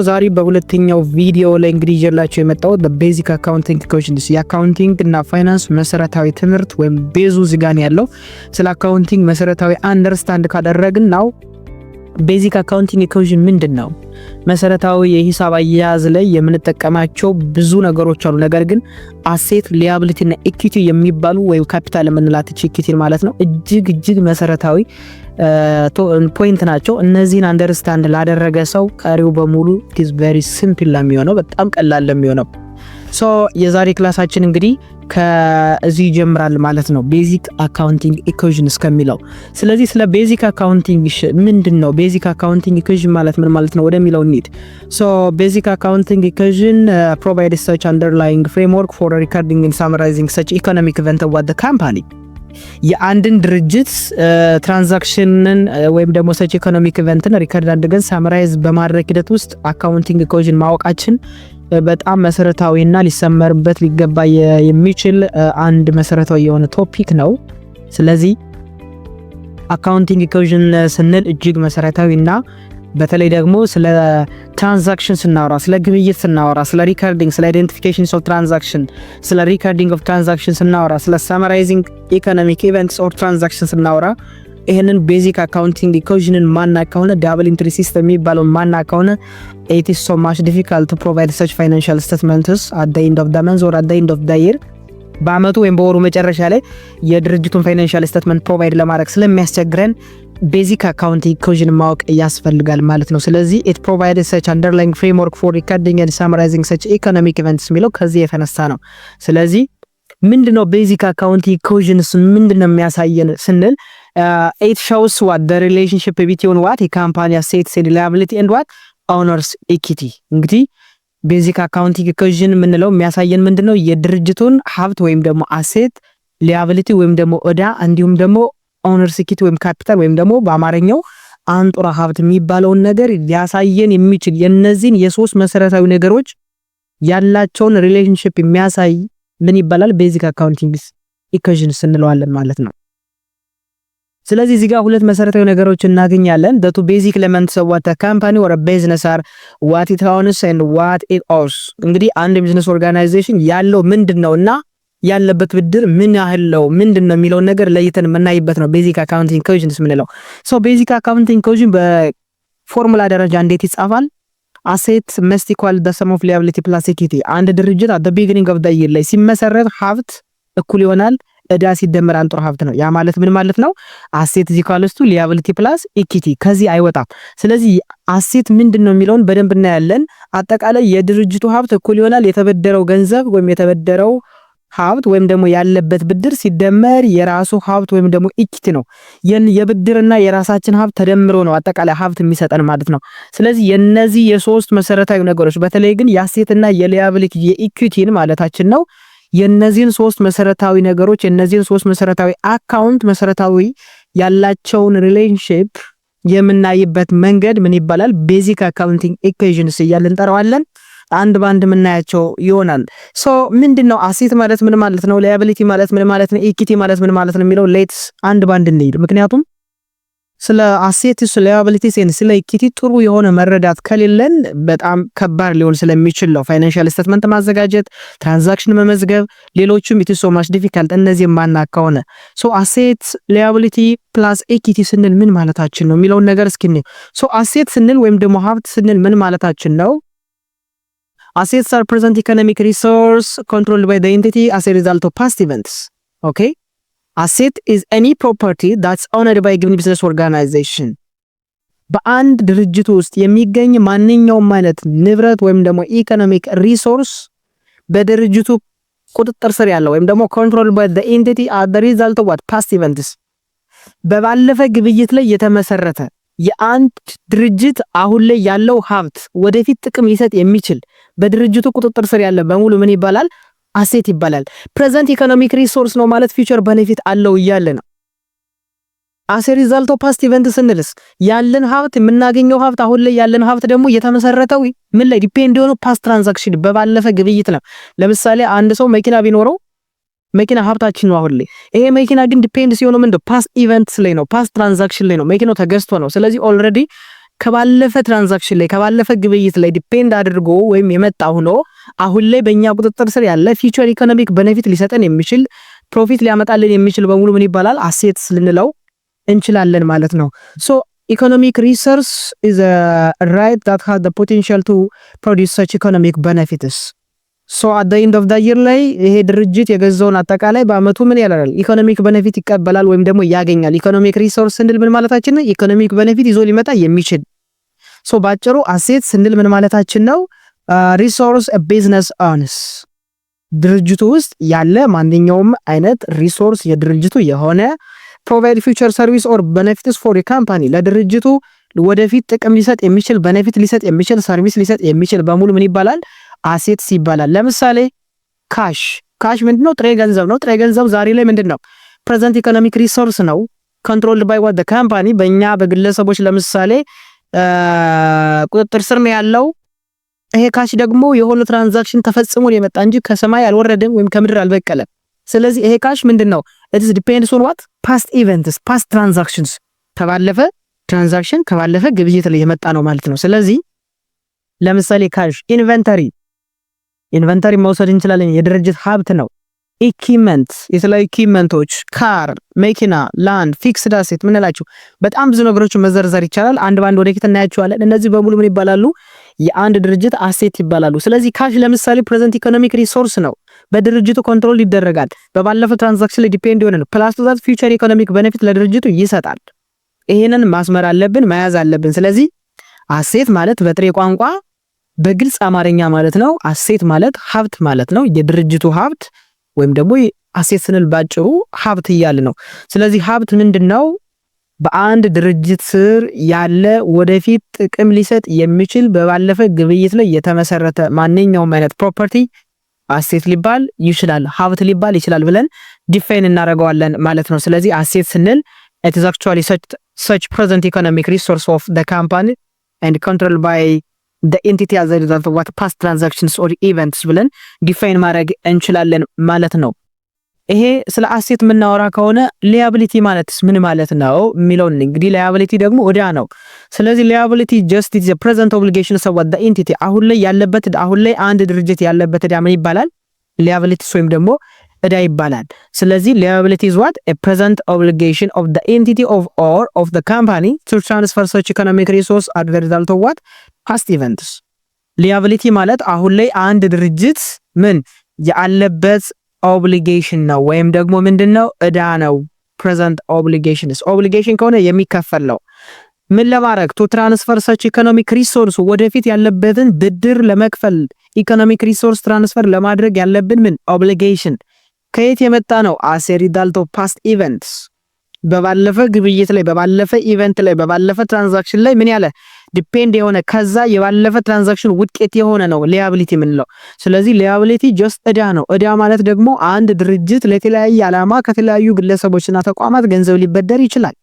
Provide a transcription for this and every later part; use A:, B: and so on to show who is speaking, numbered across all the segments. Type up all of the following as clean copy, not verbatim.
A: ዛሬ በሁለተኛው ቪዲዮ ላይ እንግዲህ ይዤላችሁ የመጣሁት በቤዚክ አካውንቲንግ ኢኩዌሽንስ የአካውንቲንግ እና ፋይናንስ መሰረታዊ ትምህርት ወይም ቤዙ ዝጋን ያለው ስለ አካውንቲንግ መሰረታዊ አንደርስታንድ ካደረግን ነው ቤዚክ አካውንቲንግ ኢኩዌሽን ምንድነው? መሰረታዊ የሂሳብ አያያዝ ላይ የምንጠቀማቸው ብዙ ነገሮች አሉ። ነገር ግን አሴት ሊያቢሊቲ እና ኢኩዊቲ የሚባሉ ወይ ካፒታል የምንላት ኢኩዊቲ ማለት ነው እጅግ መሰረታዊ ፖይንት ናቸው። እነዚህን አንደርስታንድ ላደረገ ሰው ቀሪው በሙሉ ኢዝ ቬሪ ሲምፕል ለሚሆነው በጣም ቀላል ለሚሆነው የዛሬ ክላሳችን እንግዲህ ከዚህ ይጀምራል ማለት ነው። ቤዚክ አካውንቲንግ ኢኩዌሽን እስከሚለው ስለዚህ ስለ ቤዚክ አካውንቲንግ ምንድነው ቤዚክ አካውንቲንግ ኢኩዌሽን ማለት ምን ማለት ነው ወደሚለው እንሂድ። ቤዚክ አካውንቲንግ ኢኩዌሽን provides such underlying framework for recording and summarizing such economic event of the company የአንድን ድርጅት ትራንዛክሽንን ወይም ደግሞ ሰች ኢኮኖሚክ ኢቨንትን ሪከርድ አድርገን ሳምራይዝ በማድረግ ሂደት ውስጥ አካውንቲንግ ኢኩዌሽን ማወቃችን በጣም መሰረታዊና ሊሰመርበት ሊገባ የሚችል አንድ መሰረታዊ የሆነ ቶፒክ ነው። ስለዚህ አካውንቲንግ ኢኩዌሽን ስንል እጅግ መሰረታዊና በተለይ ደግሞ ስለ ትራንዛክሽን ስናወራ ስለ ግብይት ስናወራ ስለ ሪከርዲንግ ስለ አይደንቲፊኬሽን ኦፍ ትራንዛክሽን ስለ ሪከርዲንግ ኦፍ ትራንዛክሽን ስናወራ ስለ ሳመራይዚንግ ኢኮኖሚክ ኢቨንትስ ኦር ትራንዛክሽን ስናወራ ይሄንን ቤዚክ አካውንቲንግ ኢኩዌሽንን ማና ከሆነ ዳብል ኢንትሪ ሲስተም የሚባለው ማና ከሆነ it is so much difficult to provide such financial statements at the end of the month or at the end of the year በአመቱ ወይም በወሩ መጨረሻ ላይ የድርጅቱን ፋይናንሻል ስቴትመንት ፕሮቫይድ ለማድረግ ስለሚያስቸግረን ቤዚክ አካውንቲንግ ኢኩዌሽን ማወቅ ያስፈልጋል ማለት ነው። ስለዚህ it provides such underlying framework for recording and summarizing such economic events የሚለው ከዚህ የተነሳ ነው። ስለዚህ ምንድነው ቤዚክ አካውንቲንግ ኢኩዌሽን ምንድነው የሚያሳየን ስንል it shows what the relationship between what a company assets and liability and what owners equity እንግዲህ ቤዚክ አካውንቲንግ ኢኩዌሽን ምንለው የሚያሳየን ምንድነው የድርጅቱን ሀብት ወይም ደግሞ አሴት ሊያቢሊቲ ወይም ደግሞ ኦዳ እንዲሁም ደግሞ ኦነርስ ኢኩዊቲ ወይም ካፒታል ወይም ደግሞ በአማርኛው አንጡራ ሀብት የሚባለውን ነገር ሊያሳየን የሚችል የነዚህን የሶስት መሰረታዊ ነገሮች ያላቸውን ሪሌሽንሺፕ የሚያሳይ ምን ይባላል ቤዚክ አካውንቲንግ ኢኩዌሽን እንለዋለን ማለት ነው። ስለዚህ እዚህ ጋር ሁለት መሰረታዊ ነገሮች እናገኛለን። the two basic elements of what a company or a business are what it owns and what it owes እንግዲህ አንድ ቢዝነስ ኦርጋናይዜሽን ያለው ምንድነውና ያለበት ብድር ምን ያህል ነው ምንድነው የሚለው ነገር ለይተን የምናይበት ነው ቤዚክ አካውንቲንግ ኢኩዌሽንስ ምንለው። ቤዚክ አካውንቲንግ ኢኩዌሽን በፎርሙላ ደረጃ እንዴት ይጻፋል? asset must equal the sum of liability plus equity አንድ ድርጅት at the beginning of the year ላይ ሲመሰረት ሀብት እኩል ይሆናል እዳ ሲደመር አንጡራ ሀብት ነው። ያ ማለት ምን ማለት ነው? አሴት ኢኳልስ ቱ ሊያቢሊቲ ፕላስ ኢኩዊቲ ከዚህ አይወጣም። ስለዚህ አሴት ምንድነው የሚለውን በደንብ እናያለን። አጠቃላይ የድርጅቱ ሀብት እኩል ይሆናል የተበደረው ገንዘብ ወይም የተበደረው ሀብት ወይም ደግሞ ያለበት ብድር ሲደመር የራሱ ሀብት ወይም ደግሞ ኢኩዊቲ ነው። የብድርና የራሳችን ሀብት ተደምሮ ነው አጠቃላይ ሀብት የሚሰጠን ማለት ነው። ስለዚህ የነዚህ የሶስት መሰረታዊ ነገሮች በተለይ ግን የአሴትና የሊያቢሊቲ የኢኩዊቲን ማለታችን ነው የነዚህን ሶስት መሰረታዊ ነገሮች የነዚህን ሶስት መሰረታዊ አካውንት መሰረታዊ ያላቸውን ሪሌሽንሺፕ የምናይበት መንገድ ምን ይባላል? ቤዚክ አካውንቲንግ ኢኩዌሽንስ እያልን እንጠራዋለን። አንድ ባንድ የምናያቸው ይሆናል። ምንድነው አሴት ማለት ምን ማለት ነው? ሊያቢሊቲ ማለት ምን ማለት ነው? ኢኩዊቲ ማለት ምን ማለት ነው የሚለው ሌትስ አንድ ባንድ እንሂድ። ምክንያቱም ስለ አሴት ስለ ሊያቢሊቲ ስለ ኢኩዊቲ ጥሩ የሆነ መረዳት ከሌለን በጣም ከባድ ሊሆን ስለሚችል ነው ፋይናንሻል ስቴትመንት ማዘጋጀት፣ ትራንዛክሽን መመዝገብ፣ ሌሎችም it is so much difficult እነዚህ ማናካ ሆነ አሴት ሊያቢሊቲ ፕላስ ኢኩዊቲ ስንል ምን ማለታችን ነው የሚለውን ነገር እስኪ አሴት ስንል ወይም ደግሞ ሀብት ስንል ምን ማለታችን ነው? Assets are present economic resource controlled by the entity as a result of past events. Okay? Asset is any property that's owned by a given business organization. በአንድ ድርጅት ውስጥ የሚገኝ ማንኛውም አይነት ንብረት ወይም ደግሞ ኢኮኖሚክ ሪሶርስ በድርጅቱ ቁጥጥር ስር ያለው ወይም ደግሞ controlled by the entity as the result of what past events በባለፈ ግብይት ላይ የተመሰረተ የአንድ ድርጅት አሁን ላይ ያለው ሀብት ወደፊት ጥቅም ሊሰጥ የሚችል በድርጅቱ ቁጥጥር ስር ያለ በሙሉ ምን ይባላል? አሴት ይባላል። ፕሬዘንት ኢኮኖሚክ ሪሶርስ ነው ማለት ፊውቸር ቤኔፊት አለው እያለ ነው። as a result of past events ስንልስ ያለን ሀብት የምናገኘው ሀብት አሁን ላይ ያለን ሀብት ደግሞ የተመሰረተው ምን ላይ ዲፔንድ ሆኖ ፓስት ትራንዛክሽን በባለፈ ግብይት ነው። ለምሳሌ አንድ ሰው መኪና ቢኖረው መኪና ሀብታችን ነው አሁን ላይ። ይሄ መኪና ግን ዲፔንድ ሲሆን ምንድነው ፓስት ኢቨንትስ ላይ ነው ፓስት ትራንዛክሽን ላይ ነው መኪናው ተገዝቶ ነው። ስለዚህ ኦልሬዲ ከባለፈ ትራንዛክሽን ላይ ከባለፈ ግብይት ላይ ዲፔንድ አድርጎ ወይም የመጣ ሆኖ አሁን ላይ በእኛ ቁጥጥር ስር ያለ ፊውቸር ኢኮኖሚክ ቤኔፊት ሊሰጠን የሚችል ፕሮፊት ሊያመጣልን የሚችል በሙሉ ምን ይባላል? አሴትስ ልንለው እንችላለን ማለት ነው። ሶ ኢኮኖሚክ ሪሶርስ is a right that has the potential to produce such economic benefits. ሶ at the end of the year ላይ ይሄ ድርጅት የገዛውን አጠቃላይ በአመቱ ምን ያላል ኢኮኖሚክ ቤኔፊት ይቀበላል ወይም ደግሞ ያገኛል። ኢኮኖሚክ ሪሶርስ ስንል ምን ማለታችን ነው? ኢኮኖሚክ ቤኔፊት ይዞ ሊመጣ የሚችል ሶ ባጭሩ አሴት ስንል ምን ማለታችን ነው? ሪሶርስ a business owns ድርጅቱ ውስጥ ያለ ማንኛውም አይነት ሪሶርስ የድርጅቱ የሆነ provide future service or benefits for a company ለድርጅቱ ወደፊት ጥቅም ሊሰጥ የሚችል ቤኔፊት ሊሰጥ የሚችል ሰርቪስ ሊሰጥ የሚችል በሙሉ ምን ይባላል? አሴትስ ይባላል። ለምሳሌ ካሽ ምንድነው? ጥሬ ገንዘብ ነው። ጥሬ ገንዘብ ዛሬ ላይ ምንድነው? ፕሬዘንት ኢኮኖሚክ ሪሶርስ ነው። controlled by what the company በእኛ በግለሰቦች ለምሳሌ ቁጥጥር ስር ነው ያለው። ይሄ ካሽ ደግሞ የሆነ ትራንዛክሽን ተፈጽሞ የመጣ እንጂ ከሰማይ አልወረደም ወይም ከምድር አልበቀለም። ስለዚህ ይሄ ካሽ ምንድነው? it is depends on what past events past transactions ከባለፈ ትራንዛክሽን ከባለፈ ግብይት ላይ የመጣ ነው ማለት ነው። ስለዚህ ለምሳሌ ካሽ ኢንቨንተሪ መውሰድ እንችላለን። የድርጅት ሀብት ነው። ኢኩዊፕመንት የተለያዩ ኢኩዊፕመንቶች ካር፣ መኪና፣ ላንድ፣ ፊክስድ አሴት ምንላችሁ በጣም ብዙ ነገሮችን መዘርዘር ይቻላል። አንድ ባንድ ወደፊት እናያቸዋለን። እነዚህ በሙሉ ምን ይባላሉ? የአንድ ድርጅት አሴት ይባላሉ። ስለዚህ ካሽ ለምሳሌ ፕሬዘንት ኢኮኖሚክ ሪሶርስ ነው። በድርጅቱ ኮንትሮል ይደረጋል። በባለፈው ትራንዛክሽን ላይ ዲፔንድ የሆነ ነው። ፕላስ ቱ ዛት ፊውቸር ኢኮኖሚክ ቤኔፊት ለድርጅቱ ይሰጣል። ይሄንን ማስመር አለብን፣ መያዝ አለብን። ስለዚህ አሴት ማለት በጥሬ ቋንቋ በግልጽ አማርኛ ማለት ነው። አሴት ማለት ሀብት ማለት ነው። የድርጅቱ ሀብት ወይም ደግሞ አሴት ስንል ባጭሩ ሀብት እያለ ነው። ስለዚህ ሀብት ምንድነው? በአንድ ድርጅት ስር ያለ ወደፊት ጥቅም ሊሰጥ የሚችል በባለፈ ግብይት ላይ የተመሰረተ ማንኛውም አይነት ፕሮፐርቲ አሴት ሊባል ይችላል፣ ሀብት ሊባል ይችላል ብለን ዲፋይን እናደርገዋለን ማለት ነው። ስለዚህ አሴት ስንል it is actually such present economic resource of the company and controlled by the entity as a result of what past transactions or events ብለን ዲፋይን ማድረግ እንችላለን ማለት ነው። ይሄ ስለ አሴት የምናወራ ከሆነ ሊያቢሊቲ ማለት ምን ማለት ነው የሚለውን እንግዲህ ሊያቢሊቲ ደግሞ ዕዳ ነው። ስለዚህ ሊያቢሊቲ just is a present obligation of what the entity አሁን ላይ ያለበት አሁን ላይ አንድ ድርጅት ያለበት ዕዳ ምን ይባላል? ሊያቢሊቲስ ወይም ደግሞ ዕዳ ይባላል። ስለዚህ liability is what a present obligation of the entity or of the company to transfer such economic resource as the result of what past events liability ማለት አሁን ላይ አንድ ድርጅት ምን ያለበት obligation ነው ወይም ደግሞ ምንድነው ዕዳ ነው። present obligation ከሆነ የሚከፈል ነው። ምን ለማድረግ to transfer such economic resource ወደፊት ያለበትን ብድር ለመክፈል ኢኮኖሚክ ሪሶርስ ትራንስፈር ለማድረግ ያለብን ምን obligation ከየት የመጣ ነው? as a result of past events በባለፈ ግብይት ላይ በባለፈ ኢቨንት ላይ በባለፈ ትራንዛክሽን ላይ ምን ያለ ዲፔንድ የሆነ ከዛ የባለፈ ትራንዛክሽን ውጤት የሆነ ነው ሊያቢሊቲ የምንለው። ስለዚህ ሊያቢሊቲ ጀስት ዕዳ ነው። ዕዳ ማለት ደግሞ አንድ ድርጅት ለተለያየ ዓላማ ከተለያዩ ግለሰቦችና ተቋማት ገንዘብ ሊበደር ይችላል።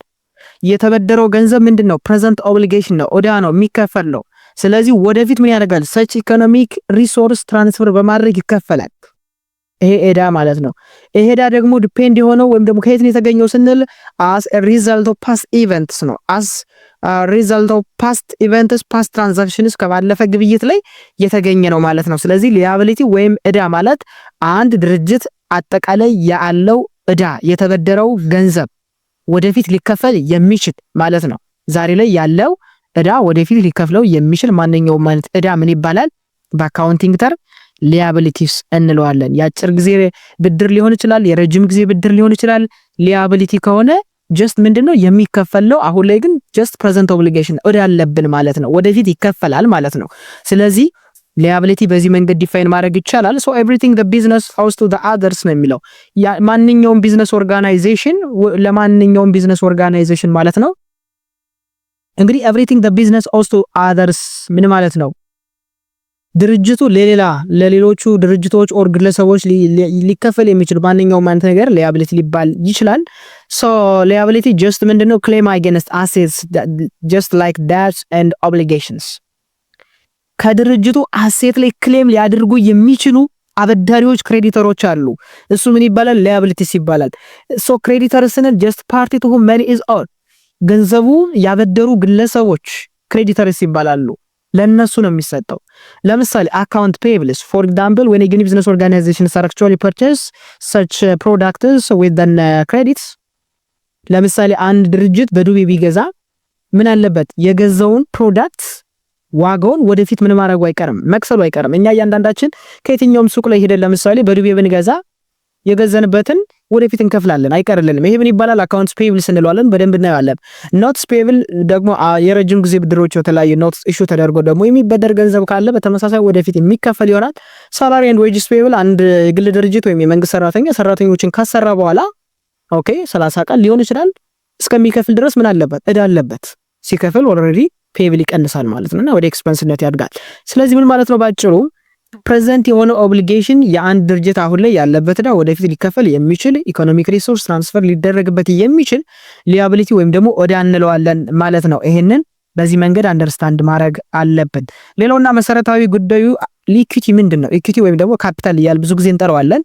A: የተበደረው ገንዘብ ምንድነው? ፕሬዘንት ኦብሊጌሽን ነው፣ ዕዳ ነው፣ የሚከፈል ነው። ስለዚህ ወደፊት ምን ያደርጋል? ሰች ኢኮኖሚክ ሪሶርስ ትራንስፈር በማድረግ ይከፈላል። ይሄ ዕዳ ማለት ነው። ይሄ ዕዳ ደግሞ ዲፔንድ የሆነው ወይም ደግሞ ከየት ነው የተገኘው ስንል as a result of past events ነው። as a result of past events past transactions ከባለፈ ግብይት ላይ የተገኘ ነው ማለት ነው። ስለዚህ liability ወይም ዕዳ ማለት አንድ ድርጅት አጠቃላይ ያለው ዕዳ የተበደረው ገንዘብ ወደፊት ሊከፈል የሚችል ማለት ነው። ዛሬ ላይ ያለው ዕዳ ወደፊት ሊከፍለው የሚችል ማንኛውም ማለት ዕዳ ምን ይባላል? በአካውንቲንግ ተርም ሊያቢሊቲስ እንለዋለን። የአጭር ጊዜ ብድር ሊሆን ይችላል፣ የረጅም ጊዜ ብድር ሊሆን ይችላል። ሊያቢሊቲ ከሆነ ጀስት ምንድነው የሚከፈለው፣ አሁን ላይ ግን ጀስት ፕሬዘንት ኦብሊጌሽን ዕዳ አለብን ማለት ነው፣ ወደፊት ይከፈላል ማለት ነው። ስለዚህ ሊያቢሊቲ በዚህ መንገድ ዲፋይን ማድረግ ይቻላል። ሶ ኤቭሪቲንግ ዘ ቢዝነስ ኦውስ ቱ ዘ አዘርስ ነው የሚለው። ማንኛውም ቢዝነስ ኦርጋናይዜሽን ለማንኛውም ቢዝነስ ኦርጋናይዜሽን ማለት ነው። እንግዲህ ኤቭሪቲንግ ዘ ቢዝነስ ኦውስ ቱ አዘርስ ምን ማለት ነው? ድርጅቱ ለሌሎቹ ድርጅቶች ኦር ግለሰቦች ሊከፈል የሚችል ማንኛውም አይነት ነገር ሊያቢሊቲ ሊባል ይችላል። ሶ ሊያቢሊቲ ጀስት ምንድነው? ክሌም አጌንስት አሴትስ ጀስት ላይክ ዳትስ ኤንድ ኦብሊጌሽንስ ከድርጅቱ አሴት ላይ ክሌም ሊያደርጉ የሚችሉ አበዳሪዎች ክሬዲተሮች አሉ። እሱ ምን ይባላል? ሊያቢሊቲስ ይባላል። ሶ ክሬዲተርስን ጀስት ፓርቲ ቱ ሁም መኒ ኢዝ ኦል ገንዘቡ ያበደሩ ግለሰቦች ክሬዲተርስ ይባላሉ። ለነሱ ነው የሚሰጠው። ለምሳሌ አካውንት ፔብልስ ፎር ኤግዛምፕል when a business organization actually purchase such products with the credits። ለምሳሌ አንድ ድርጅት በዱቤ ቢገዛ ምን አለበት? የገዛውን ፕሮዳክት ዋጋውን ወደፊት ምን ማድረጉ አይቀርም፣ መክሰሉ አይቀርም። እኛ እያንዳንዳችን ከየትኛውም ሱቅ ላይ ሄደን ለምሳሌ በዱቤ ብንገዛ የገዘንበትን ወደፊት እንከፍላለን፣ አይቀርልንም። ይሄ ምን ይባላል? አካውንትስ ፔብል እንለዋለን። በደንብ እናያለን። ኖትስ ፔብል ደግሞ የረጅም ጊዜ ብድሮች የተለያዩ ኖትስ ኢሹ ተደርጎ ደግሞ የሚበደር ገንዘብ ካለ በተመሳሳይ ወደፊት የሚከፈል ይሆናል። ሳላሪ ኤንድ ዌጅስ ፔብል አንድ የግል ድርጅት ወይም የመንግስት ሰራተኛ ሰራተኞችን ካሰራ በኋላ ኦኬ 30 ቀን ሊሆን ይችላል እስከሚከፍል ድረስ ምን አለበት? እዳ አለበት። ሲከፍል ኦልሬዲ ፔብል ይቀንሳል ማለት ነውና ወደ ኤክስፐንስነት ያድጋል። ስለዚህ ምን ማለት ነው? ባጭሩ ፕሬዘንት የሆነ ኦብሊጌሽን የአንድ ድርጅት አሁን ላይ ያለበት እዳ ወደፊት ሊከፈል የሚችል ኢኮኖሚክ ሪሶርስ ትራንስፈር ሊደረግበት የሚችል ሊያቢሊቲ ወይም ደግሞ እዳ እንለዋለን ማለት ነው። ይሄንን በዚህ መንገድ አንደርስታንድ ማድረግ አለብን። ሌላውና መሰረታዊ ጉዳዩ ኢኩዊቲ ምንድነው? ኢኩዊቲ ወይም ደግሞ ካፒታል እያል ብዙ ጊዜ እንጠራዋለን።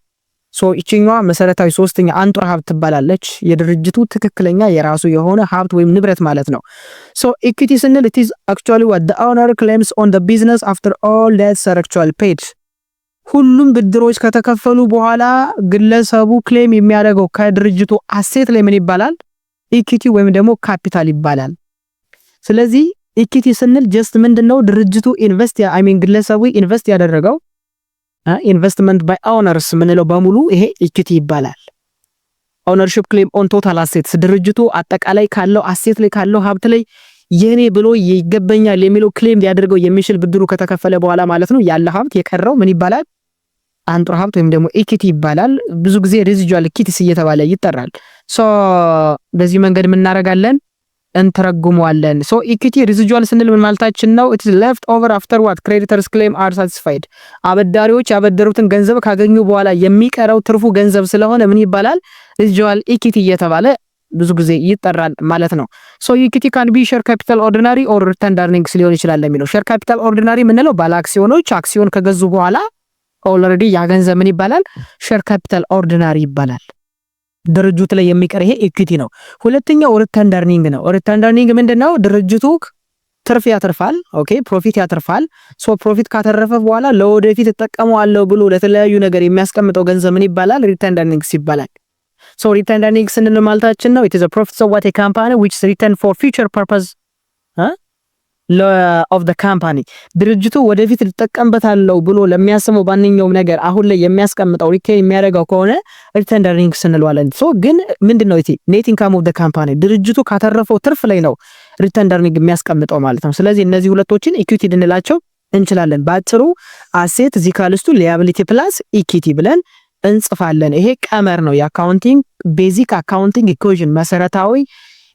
A: ሶ እቺኛዋ መሰረታዊ ሶስተኛ አንጡራ ሀብት ትባላለች። የድርጅቱ ትክክለኛ የራሱ የሆነ ሀብት ወይም ንብረት ማለት ነው። ሶ ኢኩዊቲ ስንል it is actually what the owner claims on the business after all debts are actually paid። ሁሉም ብድሮች ከተከፈሉ በኋላ ግለሰቡ ክሌም የሚያደርገው ከድርጅቱ አሴት ላይ ምን ይባላል? ኢኩዊቲ ወይም ደግሞ ካፒታል ይባላል። ስለዚህ ኢኩዊቲ ስንል ጀስት ምንድነው? ድርጅቱ ግለሰቡ ኢንቨስት ያደረገው ኢንቨስትመንት ባይ ኦነርስ ምንለው በሙሉ ይሄ ኢኩዊቲ ይባላል። ኦነርሺፕ ክሌም ኦን ቶታል አሴትስ ድርጅቱ አጠቃላይ ካለው አሴት ላይ ካለው ሀብት ላይ የኔ ብሎ ይገበኛል የሚለው ክሌም ሊያደርገው የሚችል ብድሩ ከተከፈለ በኋላ ማለት ነው። ያለ ሀብት የቀረው ምን ይባላል? አንጡራ ሀብት ወይም ደግሞ ኢኩዊቲ ይባላል። ብዙ ጊዜ ሬዚጁዋል ኢኩዊቲስ እየተባለ ይጠራል። ሶ በዚህ መንገድ ምን እናደርጋለን? እንተረጉመዋለን። ሶ ኢኩዊቲ ሬዚጁዋል ስንል ምን ማለታችን ነው? it is left over after what creditors claim are satisfied። አበዳሪዎች ያበደሩትን ገንዘብ ካገኙ በኋላ የሚቀረው ትርፉ ገንዘብ ስለሆነ ምን ይባላል? ሬዚጁዋል ኢኩዊቲ እየተባለ ብዙ ጊዜ ይጠራል ማለት ነው። ሶ ኢኩዊቲ ካን ቢ ሼር ካፒታል ኦርዲናሪ ኦር ሪተርንድ ኤርኒንግስ ሊሆን ይችላል የሚለው። ሼር ካፒታል ኦርዲናሪ የምንለው ባለ አክሲዮኖች አክሲዮን ከገዙ በኋላ ኦልሬዲ ያ ገንዘብ ምን ይባላል? ሼር ካፒታል ኦርዲናሪ ይባላል። ድርጅቱ ላይ የሚቀር ይሄ ኢኩዊቲ ነው። ሁለተኛው ሪተርንድ ኤርኒንግ ነው። ሪተርንድ ኤርኒንግ ምንድነው? ድርጅቱ ትርፍ ያተርፋል። ኦኬ ፕሮፊት ያተርፋል። ሶ ፕሮፊት ካተረፈ በኋላ ለወደፊት እጠቀመዋለሁ ብሎ ለተለያዩ ነገር የሚያስቀምጠው ገንዘብ ምን ይባላል? ሪተርንድ ኤርኒንግስ ይባላል። ሶ ሪተርንድ ኤርኒንግስ ስንል ማለታችን ነው it is a profit of what a company which is returned for future purpose of the company ድርጅቱ ወደፊት ልጠቀምበታለሁ ብሎ ለሚያስበው ባንኛውም ነገር አሁን ላይ የሚያስቀምጠው ሪቴን የሚያደርገው ከሆነ ሪተርንድ ኤርኒንግስ እንለዋለን። ሶ ግን ምንድነው እቲ ኔት ኢንካም ኦፍ ዘ ካምፓኒ ድርጅቱ ካተረፈው ትርፍ ላይ ነው ሪተርንድ ኤርኒንግ የሚያስቀምጠው ማለት ነው። ስለዚህ እነዚህ ሁለቶችን ኢኩዊቲ ልንላቸው እንችላለን። ባጭሩ አሴት ዚካልስቱ ሊያቢሊቲ ፕላስ ኢኩዊቲ ብለን እንጽፋለን። ይሄ ቀመር ነው። የአካውንቲንግ ቤዚክ አካውንቲንግ ኢኩዌሽን መሰረታዊ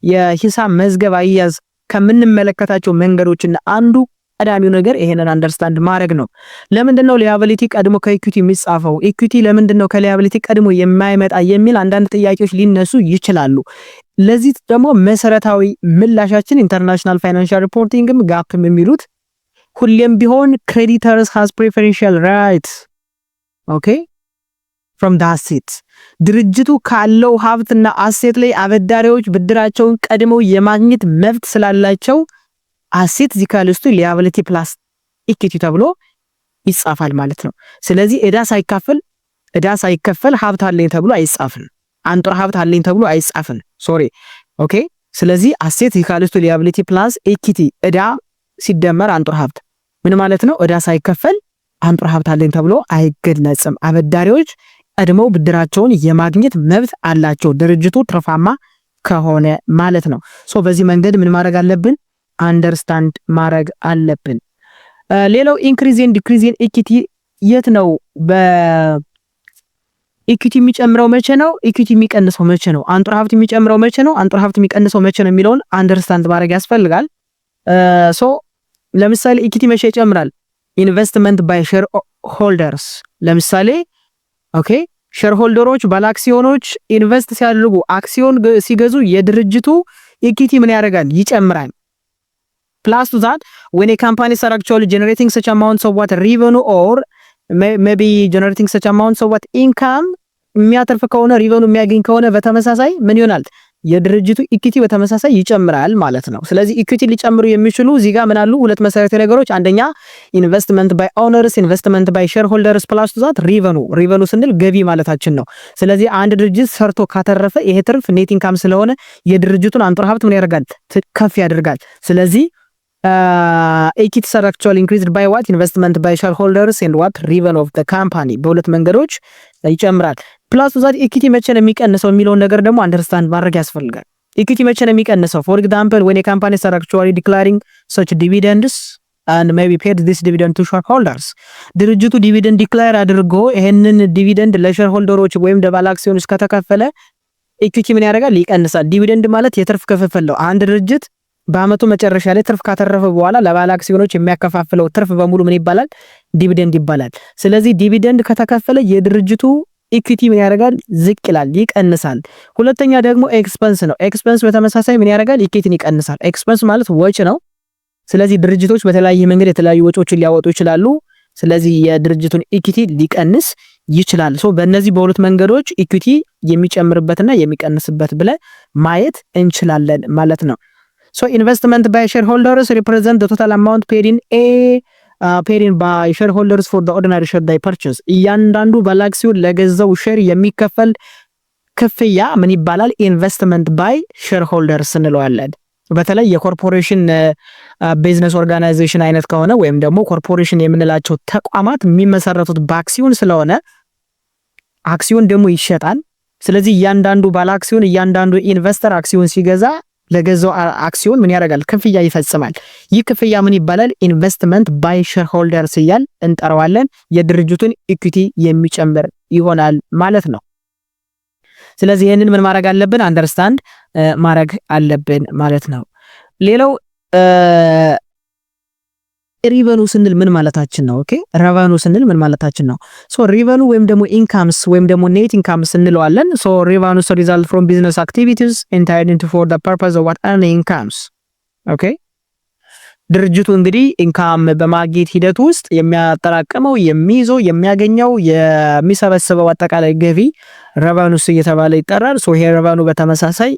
A: የሂሳብ መዝገብ አያያዝ ከምንመለከታቸው መንገዶችና አንዱ ቀዳሚው ነገር ይሄንን አንደርስታንድ ማድረግ ነው። ለምንድነው ሊያቢሊቲ ቀድሞ ከኢኩዊቲ የሚጻፈው? ኢኩዊቲ ለምንድነው ከሊያቢሊቲ ቀድሞ የማይመጣ የሚል አንዳንድ ጥያቄዎች ሊነሱ ይችላሉ። ለዚህ ደግሞ መሰረታዊ ምላሻችን ኢንተርናሽናል ፋይናንሻል ሪፖርቲንግም ጋፕም የሚሉት ሁሌም ቢሆን ክሬዲተርስ ሃዝ ፕሪፈረንሻል ራይት ኦኬ from the asset ድርጅቱ ካለው ሀብትና አሴት ላይ አበዳሪዎች ብድራቸውን ቀድመው የማግኘት መብት ስላላቸው አሴት ዚካልስቱ ሊያቢሊቲ ፕላስ ኢኩዊቲ ተብሎ ይጻፋል ማለት ነው። ስለዚህ እዳ ሳይከፈል ሀብት አለኝ ተብሎ አይጻፍም። አንጡራ ሀብት አለኝ ተብሎ አይጻፍም። ኦኬ ስለዚህ አሴት ዚካልስቱ ሊያቢሊቲ ፕላስ ኢኩዊቲ እዳ ሲደመር አንጡራ ሀብት ምን ማለት ነው? እዳ ሳይከፈል አንጡራ ሀብት አለኝ ተብሎ አይገለጽም። አበዳሪዎች ቀድመው ብድራቸውን የማግኘት መብት አላቸው ድርጅቱ ትርፋማ ከሆነ ማለት ነው። ሶ በዚህ መንገድ ምን ማድረግ አለብን? አንደርስታንድ ማድረግ አለብን። ሌላው ኢንክሪዝ ኤንድ ዲክሪዝ ኢን ኢኩዊቲ የት ነው? በኢኩዊቲ የሚጨምረው መቼ ነው? ኢኩዊቲ የሚቀንሰው መቼ ነው? አንጡራ ሀብት የሚጨምረው መቼ ነው? አንጡራ ሀብት የሚቀንሰው መቼ ነው የሚለውን አንደርስታንድ ማድረግ ያስፈልጋል። ሶ ለምሳሌ ኢኩዊቲ መቼ ይጨምራል? ኢንቨስትመንት ባይ ሼር ሆልደርስ ለምሳሌ ኦኬ ሼር ሆልደሮች ባለ አክሲዮኖች ኢንቨስት ሲያደርጉ አክሲዮን ሲገዙ የድርጅቱ ኢኩዊቲ ምን ያደርጋል? ይጨምራል። ፕላስ ቱ ዛት when a company is actually generating such amounts of what revenue or maybe generating such amounts of what income የሚያተርፍ ከሆነ ሪቨኑ የሚያገኝ ከሆነ በተመሳሳይ ምን ይሆናል? የድርጅቱ ኢኩቲ በተመሳሳይ ይጨምራል ማለት ነው። ስለዚህ ኢኩቲ ሊጨምሩ የሚችሉ እዚህ ጋር ምን አሉ? ሁለት መሰረታዊ ነገሮች። አንደኛ ኢንቨስትመንት ባይ ኦነርስ፣ ኢንቨስትመንት ባይ ሼር ሆልደርስ ፕላስ ዛት ሪቨኑ ስንል ገቢ ማለታችን ነው። ስለዚህ አንድ ድርጅት ሰርቶ ካተረፈ ይሄ ትርፍ ኔት ኢንካም ስለሆነ የድርጅቱን አንጡራ ሀብት ምን ያደርጋል? ከፍ ያደርጋል። ስለዚህ ኢኩቲ are actually increased by what investment by shareholders and what revenue of the company በሁለት መንገዶች ይጨምራል። ፕላስ ዛት ኢኩቲ መቼ ነው የሚቀንሰው የሚለውን ነገር ደግሞ አንደርስታንድ ማድረግ ያስፈልጋል። ኢኩቲ መቼ ነው የሚቀንሰው? for example when a company are actually declaring such dividends and maybe paid this dividend to shareholders ድርጅቱ ዲቪደንድ ዲክላር አድርጎ ይሄንን ዲቪደንድ ለሼርሆልደሮች ወይም ለባለ አክሲዮኖች ከተከፈለ ኢኩቲ ምን ያደርጋል? ይቀንሳል። ዲቪደንድ ማለት የትርፍ ክፍፍል ነው። አንድ ድርጅት በአመቱ መጨረሻ ላይ ትርፍ ካተረፈ በኋላ ለባለ አክሲዮኖች የሚያከፋፍለው ትርፍ በሙሉ ምን ይባላል? ዲቪደንድ ይባላል። ስለዚህ ዲቪደንድ ከተከፈለ የድርጅቱ ኢኩቲ ምን ያደርጋል? ዝቅ ይላል፣ ይቀንሳል። ሁለተኛ ደግሞ ኤክስፐንስ ነው። ኤክስፐንስ በተመሳሳይ ምን ያደርጋል? ኢኩቲን ይቀንሳል። ኤክስፐንስ ማለት ወጪ ነው። ስለዚህ ድርጅቶች በተለያየ መንገድ የተለያዩ ወጪዎችን ሊያወጡ ይችላሉ። ስለዚህ የድርጅቱን ኢኩቲ ሊቀንስ ይችላል። ሶ በእነዚህ በሁለት መንገዶች ኢኩቲ የሚጨምርበትና የሚቀንስበት ብለን ማየት እንችላለን ማለት ነው። So investment by shareholders represent the total amount paid in by shareholders for the ordinary share they purchase እያንዳንዱ ባለ አክሲዮን ለገዛው ሼር የሚከፈል ክፍያ ምን ይባላል? ኢንቨስትመንት ባይ ሼርሆልደርስ እንለዋለን። በተለይ የኮርፖሬሽን ቢዝነስ ኦርጋናይዜሽን አይነት ከሆነ ወይም ደግሞ ኮርፖሬሽን የምንላቸው ተቋማት የሚመሰረቱት በአክሲዮን ስለሆነ አክሲዮን ደግሞ ይሸጣል። ስለዚህ እያንዳንዱ ባለ አክሲዮን እያንዳንዱ ኢንቨስተር አክሲዮን ሲገዛ ለገዛው አክሲዮን ምን ያደርጋል? ክፍያ ይፈጽማል። ይህ ክፍያ ምን ይባላል? ኢንቨስትመንት ባይ ሼርሆልደርስ እያል እንጠራዋለን። የድርጅቱን ኢኩቲ የሚጨምር ይሆናል ማለት ነው። ስለዚህ ይህንን ምን ማድረግ አለብን? አንደርስታንድ ማድረግ አለብን ማለት ነው። ሌላው ሪቨኑ ስንል ምን ማለታችን ነው? ኦኬ ሬቨኑ ስንል ምን ማለታችን ነው? ሶ ሪቨኑ ወይም ደግሞ ኢንካምስ ወይም ደግሞ ኔት ኢንካምስ እንለዋለን። ሶ ሪቨኑ ሶ ሪዛልት ፍሮም ቢዝነስ አክቲቪቲስ ኢንታይድ ኢንቱ ፎር ዘ ፐርፐስ ኦፍ ዋት earning incomes ኦኬ ድርጅቱ እንግዲህ ኢንካም በማግኘት ሂደት ውስጥ የሚያጠራቅመው የሚይዘው የሚያገኘው የሚሰበስበው አጠቃላይ ገቢ ሬቨኑስ እየተባለ ይጠራል። ሶ ይሄ ሬቨኑ በተመሳሳይ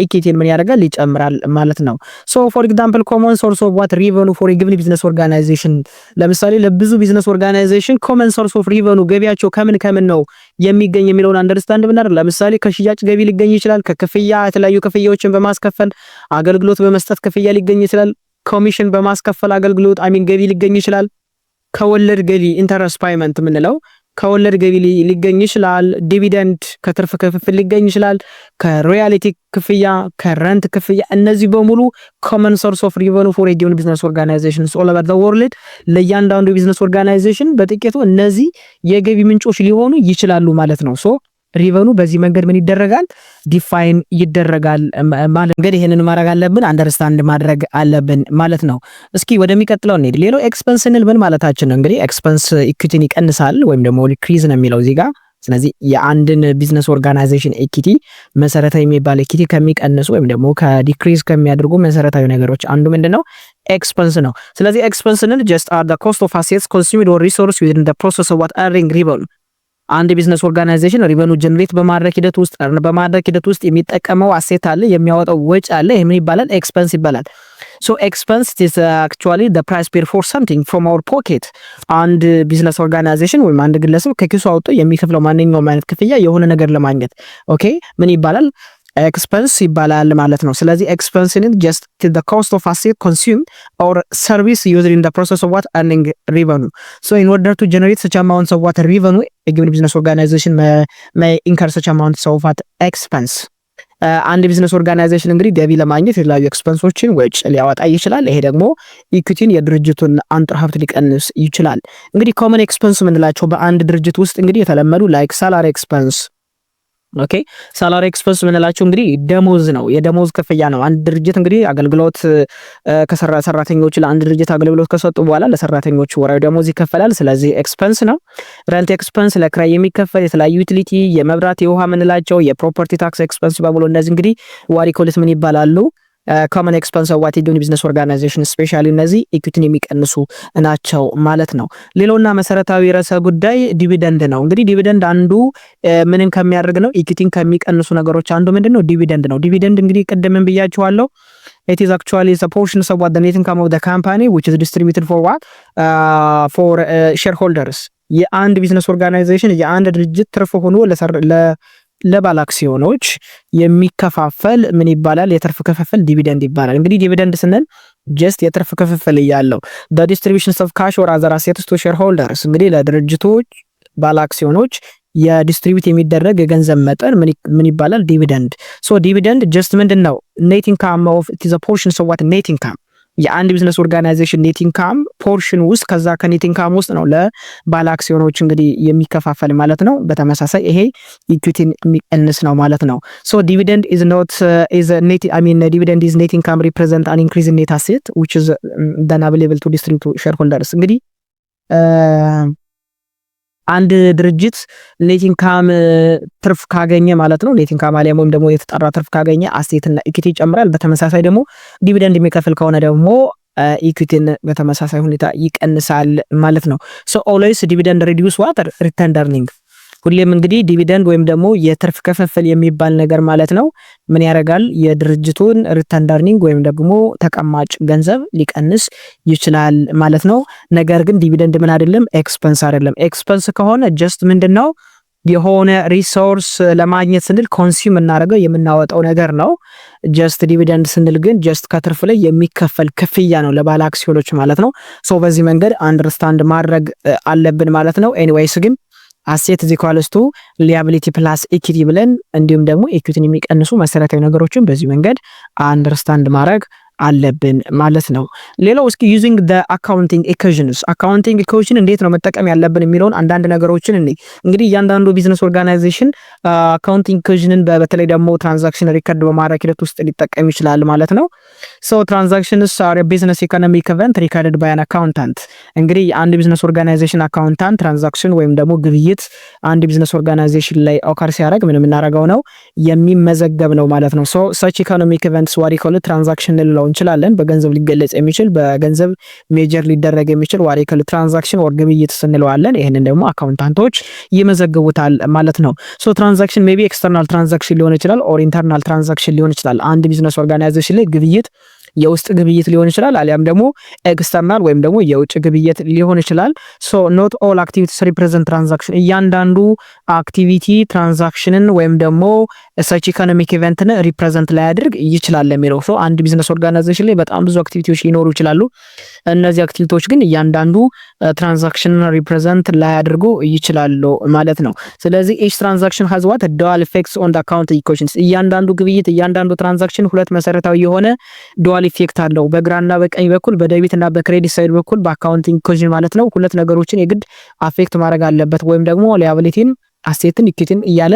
A: ኢኩቲን ምን ያደርጋል? ይጨምራል ማለት ነው። ሶ ፎር ኤግዛምፕል ኮመን ሶርስ ኦፍ ዋት ሪቨኑ ፎር ጊቭን ቢዝነስ ኦርጋናይዜሽን ለምሳሌ ለብዙ ቢዝነስ ኦርጋናይዜሽን ኮመን ሶርስ ኦፍ ሪቨኑ ገቢያቸው ከምን ነው የሚገኝ የሚለውን አንደርስታንድ ብናደርግ ለምሳሌ ከሽያጭ ገቢ ሊገኝ ይችላል። ከክፍያ የተለያዩ ክፍያዎችን በማስከፈል አገልግሎት በመስጠት ክፍያ ሊገኝ ይችላል። ኮሚሽን በማስከፈል አገልግሎት ገቢ ሊገኝ ይችላል። ከወለድ ገቢ ኢንተረስት ፓይመንት የምንለው ከወለድ ገቢ ሊገኝ ይችላል። ዲቪደንድ ከትርፍ ክፍፍል ሊገኝ ይችላል። ከሮያሊቲ ክፍያ፣ ከረንት ክፍያ እነዚህ በሙሉ ኮመን ሶርስ ኦፍ ሪቨኑ ፎር ጊቨን ቢዝነስ ኦርጋናይዜሽን ኦል ኦቨር ዘ ወርልድ ለእያንዳንዱ ቢዝነስ ኦርጋናይዜሽን በጥቂቱ እነዚህ የገቢ ምንጮች ሊሆኑ ይችላሉ ማለት ነው። ሶ ሪቨኑ በዚህ መንገድ ምን ይደረጋል? ዲፋይን ይደረጋል ማለት እንግዲህ ይሄንን ማድረግ አለብን፣ አንደርስታንድ ማድረግ አለብን ማለት ነው። እስኪ ወደሚቀጥለው እንሂድ። ሌላው ኤክስፐንስ ስንል ምን ማለታችን ነው? እንግዲህ ኤክስፐንስ ኢኩቲን ይቀንሳል ወይም ደግሞ ዲክሪዝ ነው የሚለው እዚህ ጋር። ስለዚህ የአንድን ቢዝነስ ኦርጋናይዜሽን ኢኩቲ መሰረታዊ የሚባል ኢኩቲ ከሚቀንሱ ወይም ደግሞ ከዲክሪዝ ከሚያደርጉ መሰረታዊ ነገሮች አንዱ ምንድነው? ኤክስፐንስ ነው። ስለዚህ ኤክስፐንስ ስንል just are the cost of assets consumed or resource within the process of what earning revenue አንድ ቢዝነስ ኦርጋናይዜሽን ሪቨኑ ጀነሬት በማድረግ ሂደት ውስጥ የሚጠቀመው አሴት አለ፣ የሚያወጣው ወጪ አለ። ይሄ ምን ይባላል? ኤክስፐንስ ይባላል። ሶ ኤክስፐንስ ኢዝ አክቹአሊ ዘ ፕራይስ ፔድ ፎር ሰምቲንግ ፍሮም አወር ፖኬት። አንድ ቢዝነስ ኦርጋናይዜሽን ወይም አንድ ግለሰብ ከኪሱ አውጥቶ የሚከፍለው ማንኛውም አይነት ክፍያ የሆነ ነገር ለማግኘት ኦኬ ምን ይባላል? ኤክስፐንስ ይባላል ማለት ነው። ስለዚህ ኤክስፐንስ is just the cost of asset consumed or service used in the process of what earning revenue. So in order to generate such amounts of what revenue, a given business organization may incur such amounts of what expense. አንድ ቢዝነስ ኦርጋናይዜሽን እንግዲህ ገቢ ለማግኘት የተለያዩ ኤክስፐንሶችን ወጪ ሊያወጣ ይችላል። ይሄ ደግሞ ኢኩቲን የድርጅቱን አንጡራ ሀብት ሊቀንስ ይችላል። እንግዲህ ኮመን ኤክስፐንስ የምንላቸው በአንድ ድርጅት ውስጥ እንግዲህ የተለመዱ ላይክ ሳላሪ ኤክስፐንስ ኦኬ ሳላሪ ኤክስፐንስ ምንላቸው እንግዲህ ደሞዝ ነው። የደሞዝ ክፍያ ነው። አንድ ድርጅት እንግዲህ አገልግሎት ሰራተኞች ለአንድ ድርጅት አገልግሎት ከሰጡ በኋላ ለሰራተኞቹ ወራዊ ደሞዝ ይከፈላል። ስለዚህ ኤክስፐንስ ነው። ረንት ኤክስፐንስ ለክራይ የሚከፈል የተለያዩ ዩቲሊቲ፣ የመብራት የውሃ ምንላቸው፣ የፕሮፐርቲ ታክስ ኤክስፐንስ በሙሉ እነዚህ እንግዲህ ዋሪኮልት ምን ይባላሉ? ኮመን ኤክስፐንስ ኦፍ ዋት ዩ ዱ ኢን ቢዝነስ ኦርጋናይዜሽን ስፔሻሊ እነዚህ ኢኩዊቲን የሚቀንሱ ናቸው ማለት ነው። ሌላውና መሰረታዊ ርዕሰ ጉዳይ ዲቪደንድ ነው። እንግዲህ ዲቪደንድ አንዱ ምንን ከሚያደርግ ነው? ኢኩዊቲን ከሚቀንሱ ነገሮች አንዱ ምንድነው? ዲቪደንድ ነው። ዲቪደንድ እንግዲህ ቅድምም ብያችኋለሁ it is actually a portion of what the net income of the company which is distributed for what for shareholders የአንድ ቢዝነስ ኦርጋናይዜሽን የአንድ ድርጅት ትርፍ ሆኖ ለባለ አክሲዮኖች የሚከፋፈል ምን ይባላል? የትርፍ ክፍፍል ዲቪደንድ ይባላል። እንግዲህ ዲቪደንድ ስንል ጀስት የትርፍ ክፍፍል እያለው the distributions of cash or other assets to shareholders እንግዲህ ለድርጅቶች ባለ አክሲዮኖች የዲስትሪቢዩት የሚደረግ የገንዘብ መጠን ምን ይባላል? ዲቪደንድ። ሶ ዲቪደንድ ጀስት ምንድነው? ኔት ኢንካም ኦፍ it is a portion of what net income የአንድ ቢዝነስ ኦርጋናይዜሽን ኔት ኢንካም ፖርሽን ውስጥ ከዛ ከኔት ኢንካም ውስጥ ነው ለባለ አክሲዮኖች እንግዲህ የሚከፋፈል ማለት ነው። በተመሳሳይ ይሄ ኢኩዊቲን የሚቀንስ ነው ማለት ነው። ሶ ዲቪደንድ is not is net I mean dividend is net income represent an increase in net asset which is then available to distribute to shareholders እንግዲህ አንድ ድርጅት ኔት ኢንካም ትርፍ ካገኘ ማለት ነው። ኔት ኢንካም አሊያም ወይም ደግሞ የተጣራ ትርፍ ካገኘ አሴትና ኢኩዊቲ ይጨምራል። በተመሳሳይ ደግሞ ዲቪደንድ የሚከፍል ከሆነ ደግሞ ኢኩዊቲን በተመሳሳይ ሁኔታ ይቀንሳል ማለት ነው። ሶ ኦልዌይስ ዲቪደንድ ሪዲዩስ ዋት ሪተርን እርኒንግ ሁሌም እንግዲህ ዲቪደንድ ወይም ደግሞ የትርፍ ክፍፍል የሚባል ነገር ማለት ነው ምን ያደርጋል? የድርጅቱን ሪተርን እርኒንግ ወይም ደግሞ ተቀማጭ ገንዘብ ሊቀንስ ይችላል ማለት ነው። ነገር ግን ዲቪደንድ ምን አይደለም? ኤክስፐንስ አይደለም። ኤክስፐንስ ከሆነ ጀስት ምንድነው የሆነ ሪሶርስ ለማግኘት ስንል ኮንሱም እናደርገው የምናወጣው ነገር ነው። ጀስት ዲቪደንድ ስንል ግን ጀስት ከትርፍ ላይ የሚከፈል ክፍያ ነው ለባለ አክሲዮኖች ማለት ነው። ሶ በዚህ መንገድ አንደርስታንድ ማድረግ አለብን ማለት ነው። ኤኒዌይስ ግን አሴት is equals to liability plus equity ብለን እንዲሁም ደግሞ ኢኩዊቲን የሚቀንሱ መሰረታዊ ነገሮችን በዚህ መንገድ አንደርስታንድ ማድረግ አለብን ማለት ነው። ሌላው እስኪ ዩዚንግ the accounting equations አካውንቲንግ ኢኩዌሽን እንዴት ነው መጠቀም ያለብን የሚለውን አንዳንድ ነገሮችን እንግዲህ እያንዳንዱ ቢዝነስ ኦርጋናይዜሽን አካውንቲንግ ኢኩዌሽንን በተለይ ደግሞ ትራንዛክሽን ሪከርድ በማድረግ ሂደት ውስጥ ሊጠቀም ይችላል ማለት ነው። ሶ ትራንዛክሽንስ are a business economic event recorded by an accountant እንግዲህ አንድ ቢዝነስ ኦርጋናይዜሽን አካውንታንት ትራንዛክሽን ወይም ደግሞ ግብይት አንድ ቢዝነስ ኦርጋናይዜሽን ላይ ኦከር ሲያደርግ ምን የምናደርገው ነው የሚመዘገብ ነው ማለት ነው። ሶ such economic events what we call transaction ልለው እንችላለን። በገንዘብ ሊገለጽ የሚችል በገንዘብ ሜጀር ሊደረግ የሚችል what we call transaction or ግብይት ስንለዋለን። ይሄንን ደግሞ አካውንታንቶች ይመዘግቡታል ማለት ነው። ሶ ትራንዛክሽን ሜቢ ኤክስተርናል ትራንዛክሽን ሊሆን ይችላል ኦር ኢንተርናል ትራንዛክሽን ሊሆን ይችላል። አንድ ቢዝነስ ኦርጋናይዜሽን ላይ ግብይት የውስጥ ግብይት ሊሆን ይችላል አሊያም ደግሞ ኤክስተርናል ወይም ደግሞ የውጭ ግብይት ሊሆን ይችላል። ሶ ኖት ኦል አክቲቪቲስ ሪፕሬዘንት ትራንዛክሽን እያንዳንዱ አክቲቪቲ ትራንዛክሽንን ወይም ደግሞ ሰች ኢኮኖሚክ ኢቨንትን ሪፕሬዘንት ላያደርግ ይችላል የሚለው ሶ አንድ ቢዝነስ ኦርጋናይዜሽን ላይ በጣም ብዙ አክቲቪቲዎች ሊኖሩ ይችላሉ። እነዚህ አክቲቪቲዎች ግን እያንዳንዱ ትራንዛክሽንን ሪፕሬዘንት ላያደርጉ ይችላሉ ማለት ነው። ስለዚህ each transaction has what a dual effects on the accounting equations እያንዳንዱ ግብይት እያንዳንዱ ትራንዛክሽን ሁለት መሰረታዊ የሆነ ዱዋል ኢፌክት አለው። በግራና በቀኝ በኩል በዴቢት እና በክሬዲት ሳይድ በኩል በአካውንቲንግ ኢኩዌሽን ማለት ነው ሁለት ነገሮችን የግድ አፌክት ማድረግ አለበት ወይም ደግሞ ሊያቢሊቲን አሴትን ኢኩዊቲን እያለ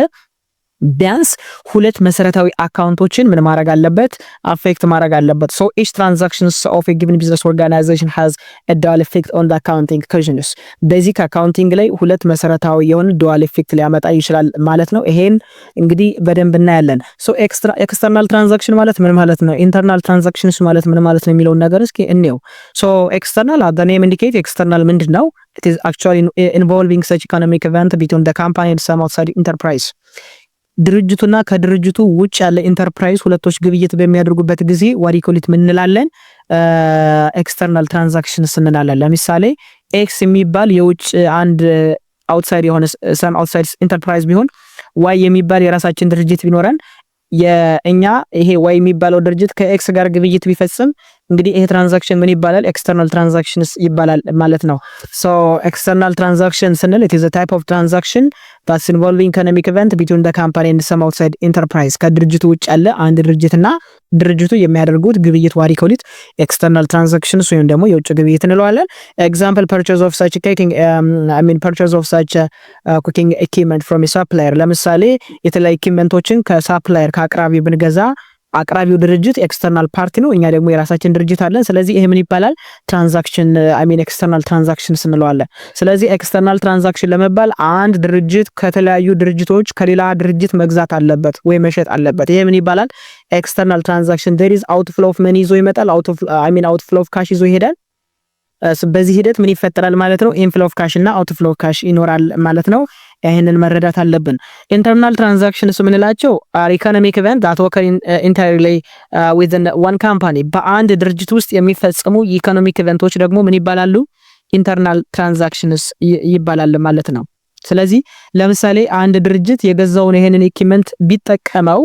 A: ቢያንስ ሁለት መሰረታዊ አካውንቶችን ምን ማድረግ አለበት? አፌክት ማድረግ አለበት። so each transactions of a given business organization has a dual effect on the accounting equations ቤዚክ አካውንቲንግ ላይ ሁለት መሰረታዊ የሆነ ዱዋል ኢፌክት ሊያመጣ ይችላል ማለት ነው። ይሄን እንግዲህ በደንብ እናያለን። so external transaction ማለት ምን ማለት ነው? internal transactions ማለት ምን ማለት ነው የሚለውን ነገር እስኪ እንየው። so external the name indicate external ምንድነው? it is actually involving such economic event between the company and some outside enterprise ድርጅቱና ከድርጅቱ ውጭ ያለ ኢንተርፕራይዝ ሁለቶች ግብይት በሚያደርጉበት ጊዜ ዋሪኮሊት ምን እንላለን? ኤክስተርናል ትራንዛክሽንስ እንላለን። ለምሳሌ ኤክስ የሚባል የውጭ አንድ አውትሳይድ የሆነ ሰም አውትሳይድ ኢንተርፕራይዝ ቢሆን ዋይ የሚባል የራሳችን ድርጅት ቢኖረን የኛ ይሄ ዋይ የሚባለው ድርጅት ከኤክስ ጋር ግብይት ቢፈጽም እንግዲህ ይሄ ትራንዛክሽን ምን ይባላል? ኤክስተርናል ትራንዛክሽንስ ይባላል ማለት ነው። ሶ ኤክስተርናል ትራንዛክሽን ስንል it is a type of transaction that's involving economic event between the company and some outside enterprise ከድርጅቱ ውጭ ያለ አንድ ድርጅትና ድርጅቱ የሚያደርጉት ግብይት ዋሪኮሊት ኤክስተርናል ትራንዛክሽንስ ወይም ደግሞ የውጭ ግብይት እንለዋለን። ኤግዛምፕል purchase of such purchase of such cooking equipment from a supplier ለምሳሌ የተለያዩ ኢኩዊፕመንቶችን ከሳፕላየር ከአቅራቢ ብንገዛ አቅራቢው ድርጅት ኤክስተርናል ፓርቲ ነው፣ እኛ ደግሞ የራሳችን ድርጅት አለን። ስለዚህ ይሄ ምን ይባላል? ትራንዛክሽን ኤክስተርናል ትራንዛክሽን እንለዋለን። ስለዚህ ኤክስተርናል ትራንዛክሽን ለመባል አንድ ድርጅት ከተለያዩ ድርጅቶች ከሌላ ድርጅት መግዛት አለበት ወይ መሸጥ አለበት። ይሄ ምን ይባላል? ኤክስተርናል ትራንዛክሽን። ዴር ኢዝ አውትፍሎ ኦፍ መኒ ይዞ ይመጣል፣ አውትፍሎ ኦፍ ካሽ ይዞ ይሄዳል። በዚህ ሂደት ምን ይፈጠራል ማለት ነው? ኢንፍሎ ኦፍ ካሽ እና አውትፍሎ ኦፍ ካሽ ይኖራል ማለት ነው። ይሄንን መረዳት አለብን። ኢንተርናል ትራንዛክሽንስ የምንላቸው ኢኮኖሚክ ኢቨንት ዳት ኦከር ኢንተርሊ ዊዝን ዋን ካምፓኒ፣ በአንድ ድርጅት ውስጥ የሚፈጸሙ ኢኮኖሚክ ኢቨንቶች ደግሞ ምን ይባላሉ? ኢንተርናል ትራንዛክሽንስ ይባላል ማለት ነው። ስለዚህ ለምሳሌ አንድ ድርጅት የገዛውን ይሄንን ኢኩዊፕመንት ቢጠቀመው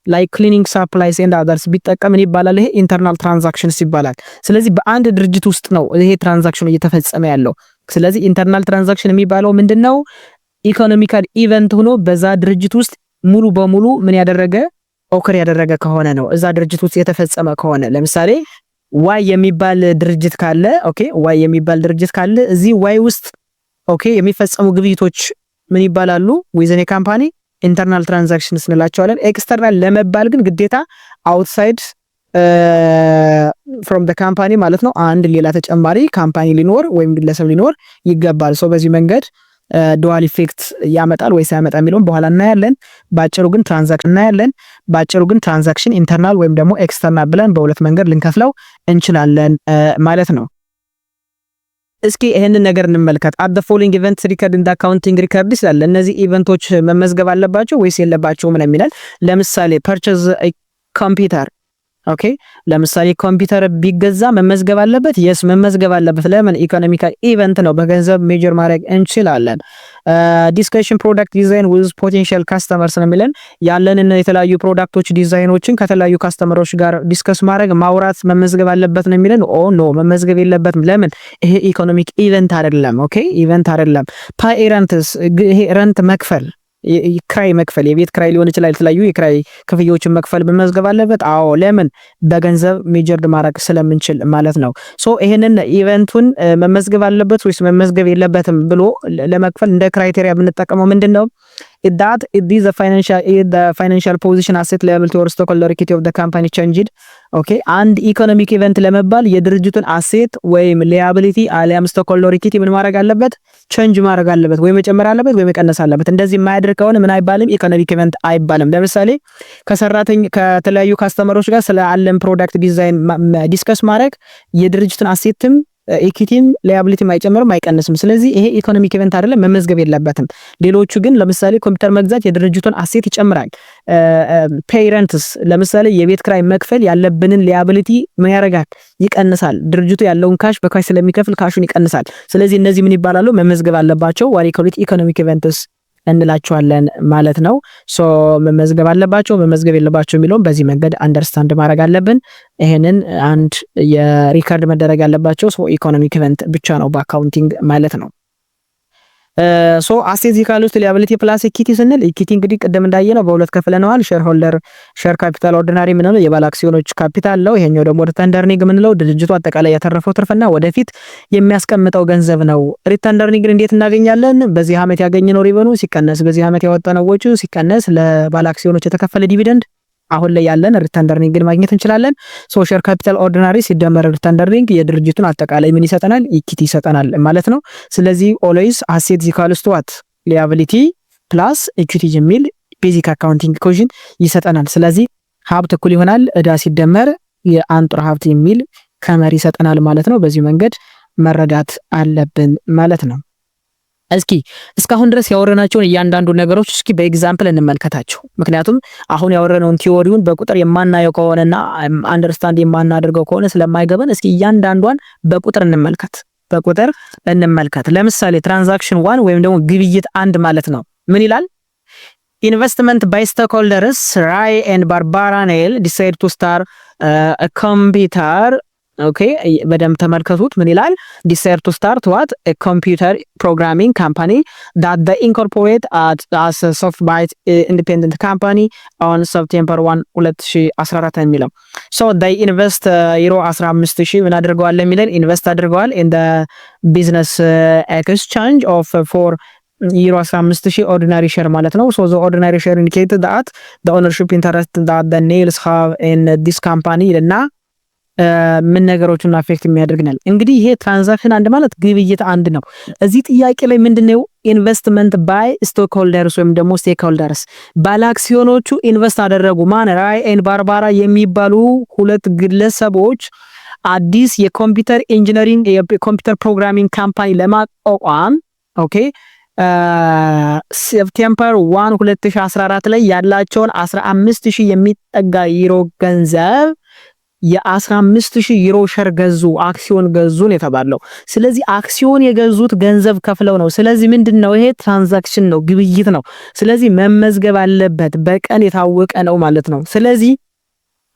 A: ላይክ ክሊኒንግ ሳፕላይስ ኤንድ አዘርስ ቢጠቀም ምን ይባላል? ይሄ ኢንተርናል ትራንዛክሽንስ ይባላል። ስለዚህ በአንድ ድርጅት ውስጥ ነው ይሄ ትራንዛክሽኑ እየተፈጸመ ያለው። ስለዚህ ኢንተርናል ትራንዛክሽን የሚባለው ምንድነው? ኢኮኖሚካል ኢቨንት ሆኖ በዛ ድርጅት ውስጥ ሙሉ በሙሉ ምን ያደረገ ኦከር ያደረገ ከሆነ ነው፣ እዛ ድርጅት ውስጥ የተፈጸመ ከሆነ። ለምሳሌ ዋይ የሚባል ድርጅት ካለ ዋይ የሚባል ድርጅት ካለ እዚህ ዋይ ውስጥ የሚፈጸሙ ግብይቶች ምን ይባላሉ? ዊዝን ካምፓኒ ኢንተርናል ትራንዛክሽንስ እንላቸዋለን። ኤክስተርናል ለመባል ግን ግዴታ አውትሳይድ ፍሮም ዘ ካምፓኒ ማለት ነው። አንድ ሌላ ተጨማሪ ካምፓኒ ሊኖር ወይም ግለሰብ ሊኖር ይገባል። በዚህ መንገድ ዱዋል ኢፌክት ያመጣል ወይስ ያመጣ የሚለውን በኋላ እናያለን። ባጭሩ ግን ትራንዛክሽን ኢንተርናል ወይም ደግሞ ኤክስተርናል ብለን በሁለት መንገድ ልንከፍለው እንችላለን ማለት ነው። እስኪ ይሄንን ነገር እንመልከት። አት ዘ ፎሎዊንግ ኢቨንትስ ሪከርድ ኢን ዘ አካውንቲንግ ሪከርድ ይላል። እነዚህ ኢቨንቶች መመዝገብ አለባቸው ወይስ የለባቸው ምን የሚላል። ለምሳሌ ፐርቸዝ ኮምፒውተር ለምሳሌ ኮምፒውተር ቢገዛ መመዝገብ አለበት? የስ መመዝገብ አለበት። ለምን? ኢኮኖሚካል ኢቨንት ነው፣ በገንዘብ ሜጀር ማድረግ እንችላለን። ዲስከሽን ፕሮዳክት ዲዛይን ዊዝ ፖቴንሻል ካስተመርስ ነው የሚለን። ያለንን የተለያዩ ፕሮዳክቶች ዲዛይኖችን ከተለያዩ ካስተመሮች ጋር ዲስከስ ማድረግ ማውራት መመዝገብ አለበት ነው የሚለን። ኖ መመዝገብ የለበትም። ለምን? ይሄ ኢኮኖሚክ ኢቨንት አይደለም። ኢቨንት አይደለም። ፓይረንትስ ይሄ ረንት መክፈል ክራይ መክፈል የቤት ክራይ ሊሆን ይችላል። የተለያዩ የክራይ ክፍያዎችን መክፈል መመዝገብ አለበት። ለምን? በገንዘብ ሜጀርድ ማድረግ ስለምንችል ማለት ነው። ይሄንን ኢቨንቱን መመዝገብ አለበት ወይስ መመዝገብ የለበትም ብሎ ለመክፈል እንደ ክራይቴሪያ የምንጠቀመው ምንድነው? that it is the financial position asset liability or stockholder equity of the company changed አንድ ኢኮኖሚክ ኢቨንት ለመባል የድርጅቱን አሴት ወይም ሊያቢሊቲ አሊያም ስቶክሆልደር ኢኩዊቲ ምን ማድረግ አለበት? ቼንጅ ማድረግ አለበት፣ ወይ መጨመር አለበት ወይ መቀነስ አለበት። እንደዚህ የማያደርግ ከሆነ ምን አይባልም? ኢኮኖሚክ ኢቨንት አይባልም። ለምሳሌ ከተለያዩ ካስተመሮች ጋር ስለ አለም ፕሮዳክት ዲዛይን ዲስከስ ማድረግ የድርጅቱን አሴትም ኢኩዊቲም ሊያቢሊቲም አይጨምርም አይቀንስም። ስለዚህ ይሄ ኢኮኖሚክ ኢቨንት አይደለም፣ መመዝገብ የለበትም። ሌሎቹ ግን ለምሳሌ ኮምፒውተር መግዛት የድርጅቱን አሴት ይጨምራል። ፔረንትስ ለምሳሌ የቤት ክራይ መክፈል ያለብንን ሊያቢሊቲ ምን ያደርጋል? ይቀንሳል። ድርጅቱ ያለውን ካሽ በካሽ ስለሚከፍል ካሹን ይቀንሳል። ስለዚህ እነዚህ ምን ይባላሉ? መመዝገብ አለባቸው። ዋሪ ኮሊት ኢኮኖሚክ ኢቨንትስ እንላቸዋለን ማለት ነው። መመዝገብ አለባቸው መመዝገብ የለባቸው የሚለውን በዚህ መንገድ አንደርስታንድ ማድረግ አለብን። ይሄንን አንድ የሪከርድ መደረግ ያለባቸው ኢኮኖሚክ ኢቨንት ብቻ ነው በአካውንቲንግ ማለት ነው። አሴት ኢኳል ቱ ሊያቢሊቲ ፕላስ ኢኩዊቲ ስንል ኢኩዊቲ እንግዲህ ቅድም እንዳየነው በሁለት ከፍለነዋል። ሼር ሆልደር ሼር ካፒታል ኦርዲናሪ ምንለው የባለ አክሲዮኖች ካፒታል ነው። ይሄኛው ደግሞ ሪተርን ኤርኒንግ ምንለው ድርጅቱ አጠቃላይ ያተረፈው ትርፍና ወደፊት የሚያስቀምጠው ገንዘብ ነው። ሪተርን ኤርኒንግ እንዴት እናገኛለን? በዚህ አመት ያገኘነው ሪቨኑ ሲቀነስ በዚህ አመት ያወጣነው ወጪ ሲቀነስ ለባለ አክሲዮኖች የተከፈለ ዲቪደንድ አሁን ላይ ያለን ሪተርን ኤርኒንግን ማግኘት እንችላለን። ሼር ካፒታል ኦርዲናሪ ሲደመር ሪተርን ኤርኒንግ የድርጅቱን አጠቃላይ ምን ይሰጠናል? ኢኩዊቲ ይሰጠናል ማለት ነው። ስለዚህ ኦልዌይስ አሴት ኢኳልስ ቱ ዋት ሊያቢሊቲ ፕላስ ኢኩዊቲ የሚል ቤዚክ አካውንቲንግ ኢኩዌሽን ይሰጠናል። ስለዚህ ሀብት እኩል ይሆናል ዕዳ ሲደመር የአንጡራ ሀብት የሚል ከመሪ ይሰጠናል ማለት ነው። በዚህ መንገድ መረዳት አለብን ማለት ነው። እስኪ እስካሁን ድረስ ያወረናቸውን እያንዳንዱ ነገሮች እስኪ በኤግዛምፕል እንመልከታቸው። ምክንያቱም አሁን ያወረነውን ቲዮሪውን በቁጥር የማናየው ከሆነና አንደርስታንድ የማናደርገው ከሆነ ስለማይገበን እስኪ እያንዳንዷን በቁጥር እንመልከት። ለምሳሌ ትራንዛክሽን 1 ወይም ደግሞ ግብይት 1 ማለት ነው። ምን ይላል? ኢንቨስትመንት ባይ ስቶክሆልደርስ ራይ ኤንድ ባርባራ ኔል ዲሳይድ ቱ ስታር ኮምፒውተር በደንብ ተመልከቱት። ምን ይላል? ዲሳይድ ቱ ስታርት ዋት ኮምፒውተር ፕሮግራሚንግ ካምፓኒ ዳት ዘ ኢንኮርፖሬት አስ ሶፍትባይት ኢንዲፔንደንት ካምፓኒ ኦን ሰፕቴምበር 1 2014 የሚለው ዳይ ኢንቨስት ዩሮ 15000 ምን አድርገዋል የሚለን ኢንቨስት አድርገዋል ኢን ዘ ቢዝነስ ኤክስቼንጅ ኦፍ ፎር euro 15000 ordinary share ማለት ነው so the ordinary share indicated that the ownership interest that the nails have in this company እና ምን ነገሮችን አፌክት የሚያደርግናል እንግዲህ ይሄ ትራንዛክሽን አንድ ማለት ግብይት አንድ ነው እዚህ ጥያቄ ላይ ምንድነው ኢንቨስትመንት ባይ ስቶክ ሆልደርስ ወይም ደግሞ ስቴክ ሆልደርስ ባለ አክሲዮኖቹ ኢንቨስት አደረጉ ማን ራይ ኤንድ ባርባራ የሚባሉ ሁለት ግለሰቦች አዲስ የኮምፒውተር ኢንጂነሪንግ የኮምፒውተር ፕሮግራሚንግ ካምፓኒ ለማቋቋም ኦኬ ሴፕቴምበር 1 2014 ላይ ያላቸውን 15000 የሚጠጋ ዩሮ ገንዘብ የ15000 ዩሮ ሸር ገዙ አክሲዮን ገዙን የተባለው ስለዚህ አክሲዮን የገዙት ገንዘብ ከፍለው ነው ስለዚህ ምንድነው ይሄ ትራንዛክሽን ነው ግብይት ነው ስለዚህ መመዝገብ አለበት በቀን የታወቀ ነው ማለት ነው ስለዚህ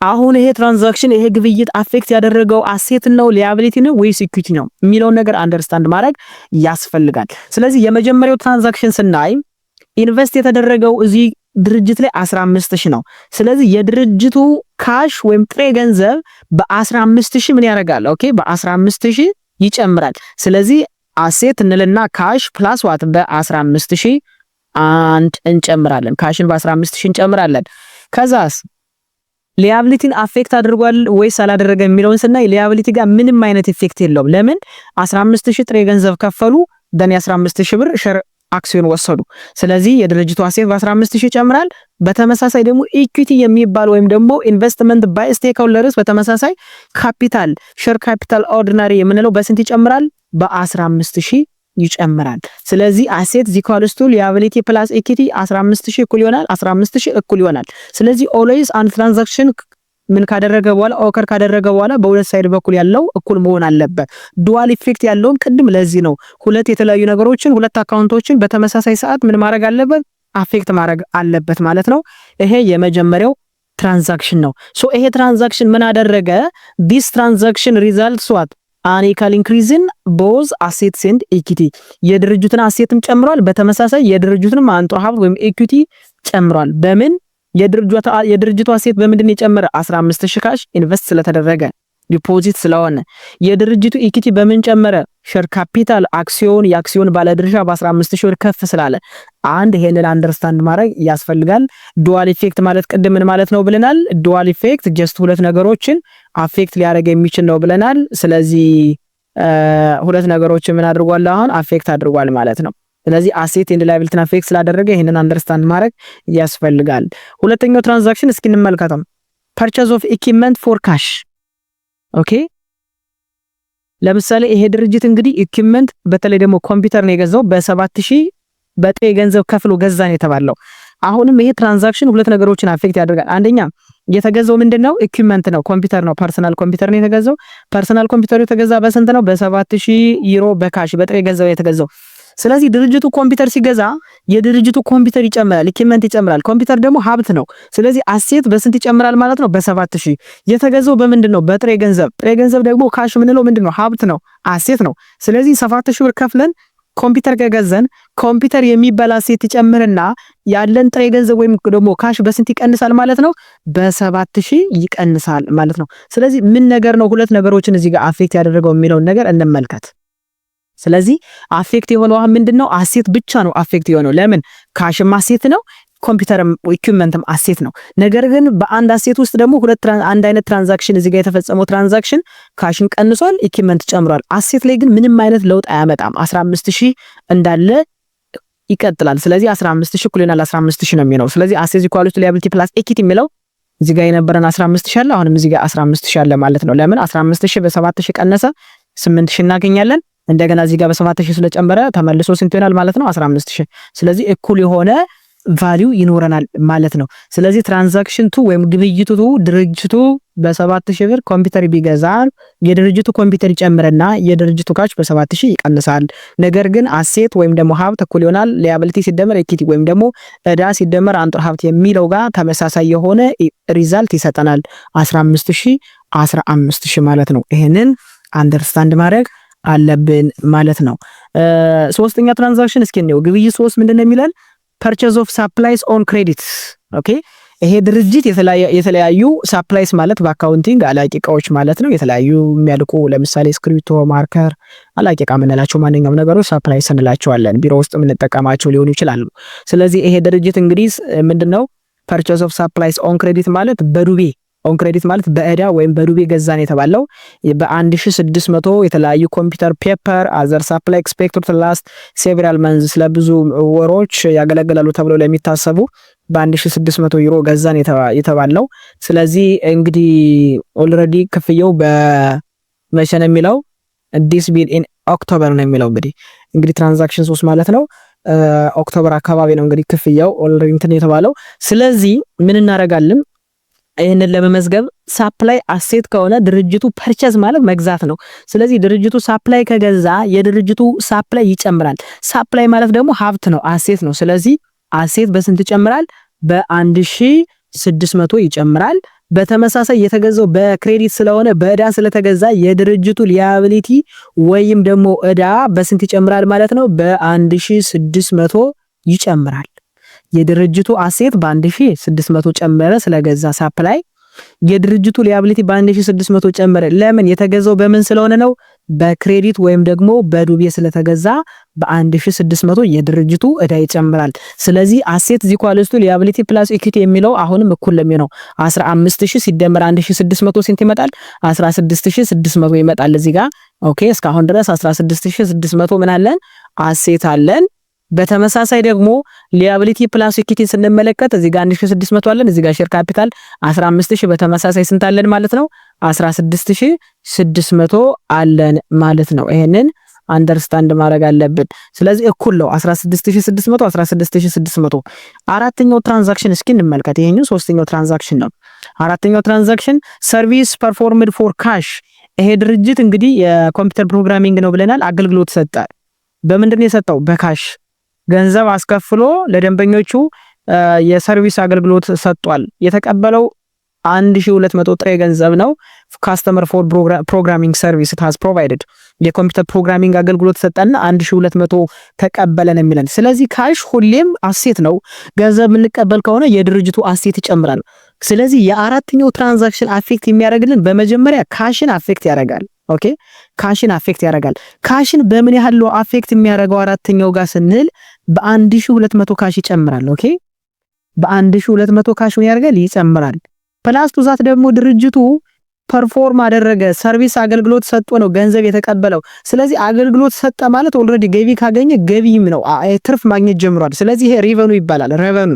A: አሁን ይሄ ትራንዛክሽን ይሄ ግብይት አፌክት ያደረገው አሴት ነው ሊያቢሊቲ ነው ወይስ ኢኩዊቲ ነው የሚለው ነገር አንደርስታንድ ማድረግ ያስፈልጋል ስለዚህ የመጀመሪያው ትራንዛክሽን ስናይ ኢንቨስት የተደረገው እዚህ ድርጅት ላይ 15000 ነው ስለዚህ የድርጅቱ ካሽ ወይም ጥሬ ገንዘብ በ15000 ምን ያደርጋል ኦኬ በ15000 ይጨምራል ስለዚህ አሴት እንልና ካሽ ፕላስ ዋት በ15000 አንድ እንጨምራለን ካሽን በ15000 እንጨምራለን ከዛስ ሊያቢሊቲን አፌክት አድርጓል ወይስ አላደረገ የሚለውን ስናይ ሊያቢሊቲ ጋር ምንም አይነት ኢፌክት የለውም ለምን 15000 ጥሬ ገንዘብ ከፈሉ ደን 15000 ብር ሸር አክሲዮን ወሰዱ ስለዚህ የድርጅቱ አሴት በ15000 ይጨምራል በተመሳሳይ ደግሞ ኢኩዊቲ የሚባል ወይም ደግሞ ኢንቨስትመንት ባይ ስቴክ ሆልደርስ በተመሳሳይ ካፒታል ሼር ካፒታል ኦርዲናሪ የምንለው በስንት ይጨምራል በ15000 ይጨምራል ስለዚህ አሴት ኢኳልስ ቱ ሊያቢሊቲ ፕላስ ኢኩዊቲ 15000 እኩል ይሆናል 15000 እኩል ይሆናል ስለዚህ ኦልዌይስ አንድ ትራንዛክሽን ምን ካደረገ በኋላ ኦከር ካደረገ በኋላ በሁለት ሳይድ በኩል ያለው እኩል መሆን አለበት ዱዋል ኢፌክት ያለውን ቅድም ለዚህ ነው ሁለት የተለያዩ ነገሮችን ሁለት አካውንቶችን በተመሳሳይ ሰዓት ምን ማድረግ አለበት አፌክት ማድረግ አለበት ማለት ነው ይሄ የመጀመሪያው ትራንዛክሽን ነው ሶ ይሄ ትራንዛክሽን ምን አደረገ this transaction results what an equal increase in both assets and equity የድርጅቱን አሴትም ጨምሯል በተመሳሳይ የድርጅቱን ማንጦ ሀብት ወይም ኢኩዊቲ ጨምሯል በምን የድርጅቱ አሴት በምንድን የጨመረ 15000 ካሽ ኢንቨስት ስለተደረገ ዲፖዚት ስለሆነ የድርጅቱ ኢኩዊቲ በምን ጨመረ ሼር ካፒታል አክሲዮን የአክሲዮን ባለድርሻ በ15000 ብር ከፍ ስላለ አንድ ይሄንን አንደርስታንድ ማድረግ ያስፈልጋል ዱዋል ኢፌክት ማለት ቅድም ምን ማለት ነው ብለናል ዱዋል ኢፌክት ጀስት ሁለት ነገሮችን አፌክት ሊያደርግ የሚችል ነው ብለናል ስለዚህ ሁለት ነገሮችን ምን አድርጓል አሁን አፌክት አድርጓል ማለት ነው ስለዚህ አሴት ኤንድ ላያቢሊቲን አፌክት ስላደረገ ይሄንን አንደርስታንድ ማድረግ ያስፈልጋል ሁለተኛው ትራንዛክሽን እስኪ እንመልከተው purchase of equipment for cash ኦኬ ለምሳሌ ይሄ ድርጅት እንግዲህ ኢኩዊፕመንት በተለይ ደግሞ ኮምፒውተር ነው የገዛው በ7000 በጥሬ ገንዘብ ከፍሎ ገዛን የተባለው አሁንም ይሄ ትራንዛክሽን ሁለት ነገሮችን አፌክት ያደርጋል አንደኛ የተገዛው ምንድነው ኢኩዊፕመንት ነው ኮምፒውተር ነው ፐርሰናል ኮምፒውተር ነው የተገዛው ፐርሰናል ኮምፒውተሩ የተገዛ በስንት ነው በ7000 ዩሮ በካሽ በጥሬ ገንዘብ የተገዛው ስለዚህ ድርጅቱ ኮምፒውተር ሲገዛ የድርጅቱ ኮምፒውተር ይጨምራል ኢኩዊፕመንት ይጨምራል ኮምፒውተር ደግሞ ሀብት ነው ስለዚህ አሴት በስንት ይጨምራል ማለት ነው በ7000 የተገዛው በምንድነው በጥሬ ገንዘብ ደግሞ ካሽ ምንለው ምንድነው ሀብት ነው አሴት ነው ስለዚህ 7000 ብር ከፍለን ኮምፒውተር ከገዛን ኮምፒውተር የሚባል አሴት ይጨምርና ያለን ጥሬ ገንዘብ ወይም ደግሞ ካሽ በስንት ይቀንሳል ማለት ነው በ7000 ይቀንሳል ማለት ነው ስለዚህ ምን ነገር ነው ሁለት ነገሮችን እዚህ ጋር አፌክት ያደረገው የሚለው ነገር እንመልከት ስለዚህ አፌክት የሆነው ምንድነው አሴት ብቻ ነው አፌክት የሆነው ለምን ካሽም አሴት ነው ኮምፒውተርም ኢኩዊፕመንትም አሴት ነው ነገር ግን በአንድ አሴት ውስጥ ደግሞ ሁለት አንድ አይነት ትራንዛክሽን እዚህ ጋር የተፈጸመው ትራንዛክሽን ካሽን ቀንሷል ኢኩዊፕመንት ጨምሯል አሴት ላይ ግን ምንም አይነት ለውጥ አያመጣም 15000 እንዳለ ይቀጥላል ስለዚህ 15000 እኩል ይሆናል 15000 ነው የሚሆነው ስለዚህ አሴት ኢኳል ቱ ሊያቢሊቲ ፕላስ ኢኩዊቲ የሚለው እዚህ ጋር የነበረን 15000 አለ አሁንም እዚህ ጋር 15000 አለ ማለት ነው ለምን 15000 በ7000 ቀነሰ 8000 እናገኛለን እንደገና እዚህ ጋር በ7000 ስለጨመረ ተመልሶ ስንት ይሆናል ማለት ነው 15000 ስለዚህ እኩል የሆነ ቫልዩ ይኖረናል ማለት ነው ስለዚህ ትራንዛክሽን 2 ወይም ግብይቱ ድርጅቱ በ7000 ብር ኮምፒውተር ቢገዛ የድርጅቱ ኮምፒውተር ይጨምርና የድርጅቱ ካሽ በ7000 ይቀንሳል ነገር ግን አሴት ወይም ደግሞ ሀብት እኩል ይሆናል ሊያቢሊቲ ሲደመር ኢኩዊቲ ወይም ደግሞ እዳ ሲደመር አንጡር ሀብት የሚለው ጋር ተመሳሳይ የሆነ ሪዛልት ይሰጠናል 15000 ማለት ነው ይሄንን አንደርስታንድ ማድረግ አለብን ማለት ነው ሶስተኛ ትራንዛክሽን እስኪ ነው ግብይት 3 ምንድነው የሚላል purchase of supplies on credit ኦኬ ይሄ ድርጅት የተለያዩ ሳፕላይስ ማለት በአካውንቲንግ አላቂ እቃዎች ማለት ነው። የተለያዩ የሚያልቁ ለምሳሌ ስክሪፕቶ፣ ማርከር፣ አላቂ እቃ የምንላቸው ማንኛውም ነገሮች ሳፕላይስ እንላቸዋለን። ቢሮ ውስጥ የምንጠቀማቸው ሊሆኑ ይችላሉ። ስለዚህ ይሄ ድርጅት እንግዲህ ምንድነው ፐርቼዝ ኦፍ ሳፕላይስ ኦን ክሬዲት ማለት በዱቤ ኦን ክሬዲት ማለት በእዳ ወይም በዱቤ ገዛን የተባለው በ1600 የተለያዩ ኮምፒውተር፣ ፔፐር፣ አዘር ሳፕላይ ኤክስፔክትድ ቱ ላስት ሴቨራል መንዝስ ለብዙ ወሮች ያገለግላሉ ተብሎ ለሚታሰቡ በ1600 ዩሮ ገዛን የተባለው። ስለዚህ እንግዲህ ኦልሬዲ ክፍያው በመቼ ነው የሚለው ዲስ ቢል ኢን ኦክቶበር ነው የሚለው። እንግዲህ ትራንዛክሽን 3 ማለት ነው ኦክቶበር አካባቢ ነው እንግዲህ ክፍያው ኦልሬዲ እንትን የተባለው። ስለዚህ ምን እናደርጋለን? ይህንን ለመመዝገብ ሳፕላይ አሴት ከሆነ ድርጅቱ ፐርቸዝ ማለት መግዛት ነው። ስለዚህ ድርጅቱ ሳፕላይ ከገዛ የድርጅቱ ሳፕላይ ይጨምራል። ሳፕላይ ማለት ደግሞ ሀብት ነው፣ አሴት ነው። ስለዚህ አሴት በስንት ይጨምራል? በ1600 ይጨምራል። በተመሳሳይ የተገዛው በክሬዲት ስለሆነ በእዳ ስለተገዛ የድርጅቱ ሊያቢሊቲ ወይም ደግሞ እዳ በስንት ይጨምራል ማለት ነው? በ1600 ይጨምራል። የድርጅቱ አሴት በ1600 ጨመረ ስለገዛ ሳፕላይ፣ የድርጅቱ ሊያቢሊቲ በ1600 ጨመረ። ለምን? የተገዛው በምን ስለሆነ ነው? በክሬዲት ወይም ደግሞ በዱቤ ስለተገዛ በ1600 የድርጅቱ እዳ ይጨምራል። ስለዚህ አሴት ዚኳልስቱ ሊያቢሊቲ ፕላስ ኢኩዊቲ የሚለው አሁንም እኩል ለሚሆነው 15000 ሲደመር 1600 ስንት ይመጣል? 16600 ይመጣል እዚህ ጋር። ኦኬ እስካሁን ድረስ 16600 ምን አለን? አሴት አለን። በተመሳሳይ ደግሞ ሊያቢሊቲ ፕላስ ኢኩዊቲ ስንመለከት እዚህ ጋር 1600 አለን፣ እዚህ ጋር ሼር ካፒታል 15000 በተመሳሳይ ስንት አለን ማለት ነው? 16600 አለን ማለት ነው። ይሄንን አንደርስታንድ ማድረግ አለብን። ስለዚህ እኩል ነው 16600 16600። አራተኛው ትራንዛክሽን እስኪ እንመልከት። ይሄኛው ሶስተኛው ትራንዛክሽን ነው። አራተኛው ትራንዛክሽን ሰርቪስ ፐርፎርምድ ፎር ካሽ። ይሄ ድርጅት እንግዲህ የኮምፒውተር ፕሮግራሚንግ ነው ብለናል። አገልግሎት ሰጠ። በምንድን ነው የሰጠው? በካሽ ገንዘብ አስከፍሎ ለደንበኞቹ የሰርቪስ አገልግሎት ሰጥቷል። የተቀበለው 1200 ጥሬ ገንዘብ ነው። ካስተመር ፎር ፕሮግራሚንግ ሰርቪስ ሃዝ ፕሮቫይድድ የኮምፒውተር ፕሮግራሚንግ አገልግሎት ሰጠና 1200 ተቀበለን የሚለን። ስለዚህ ካሽ ሁሌም አሴት ነው። ገንዘብ የምንቀበል ከሆነ የድርጅቱ አሴት ይጨምራል። ስለዚህ የአራተኛው ትራንዛክሽን አፌክት የሚያደርግልን በመጀመሪያ ካሽን አፌክት ያደርጋል። ኦኬ ካሽን አፌክት ያደርጋል። ካሽን በምን ያህል ነው አፌክት የሚያደርገው? አራተኛው ጋር ስንል በ1200 ካሽ ይጨምራል። ኦኬ በ1200 ካሽ ምን ያደርጋል? ይጨምራል። ፕላስ ቱዛት ደግሞ ድርጅቱ ፐርፎርም አደረገ፣ ሰርቪስ አገልግሎት ሰጥቶ ነው ገንዘብ የተቀበለው። ስለዚህ አገልግሎት ሰጠ ማለት ኦልሬዲ ገቢ ካገኘ ገቢም ነው ትርፍ ማግኘት ጀምሯል። ስለዚህ ይሄ ሬቨኑ ይባላል። ሬቨኑ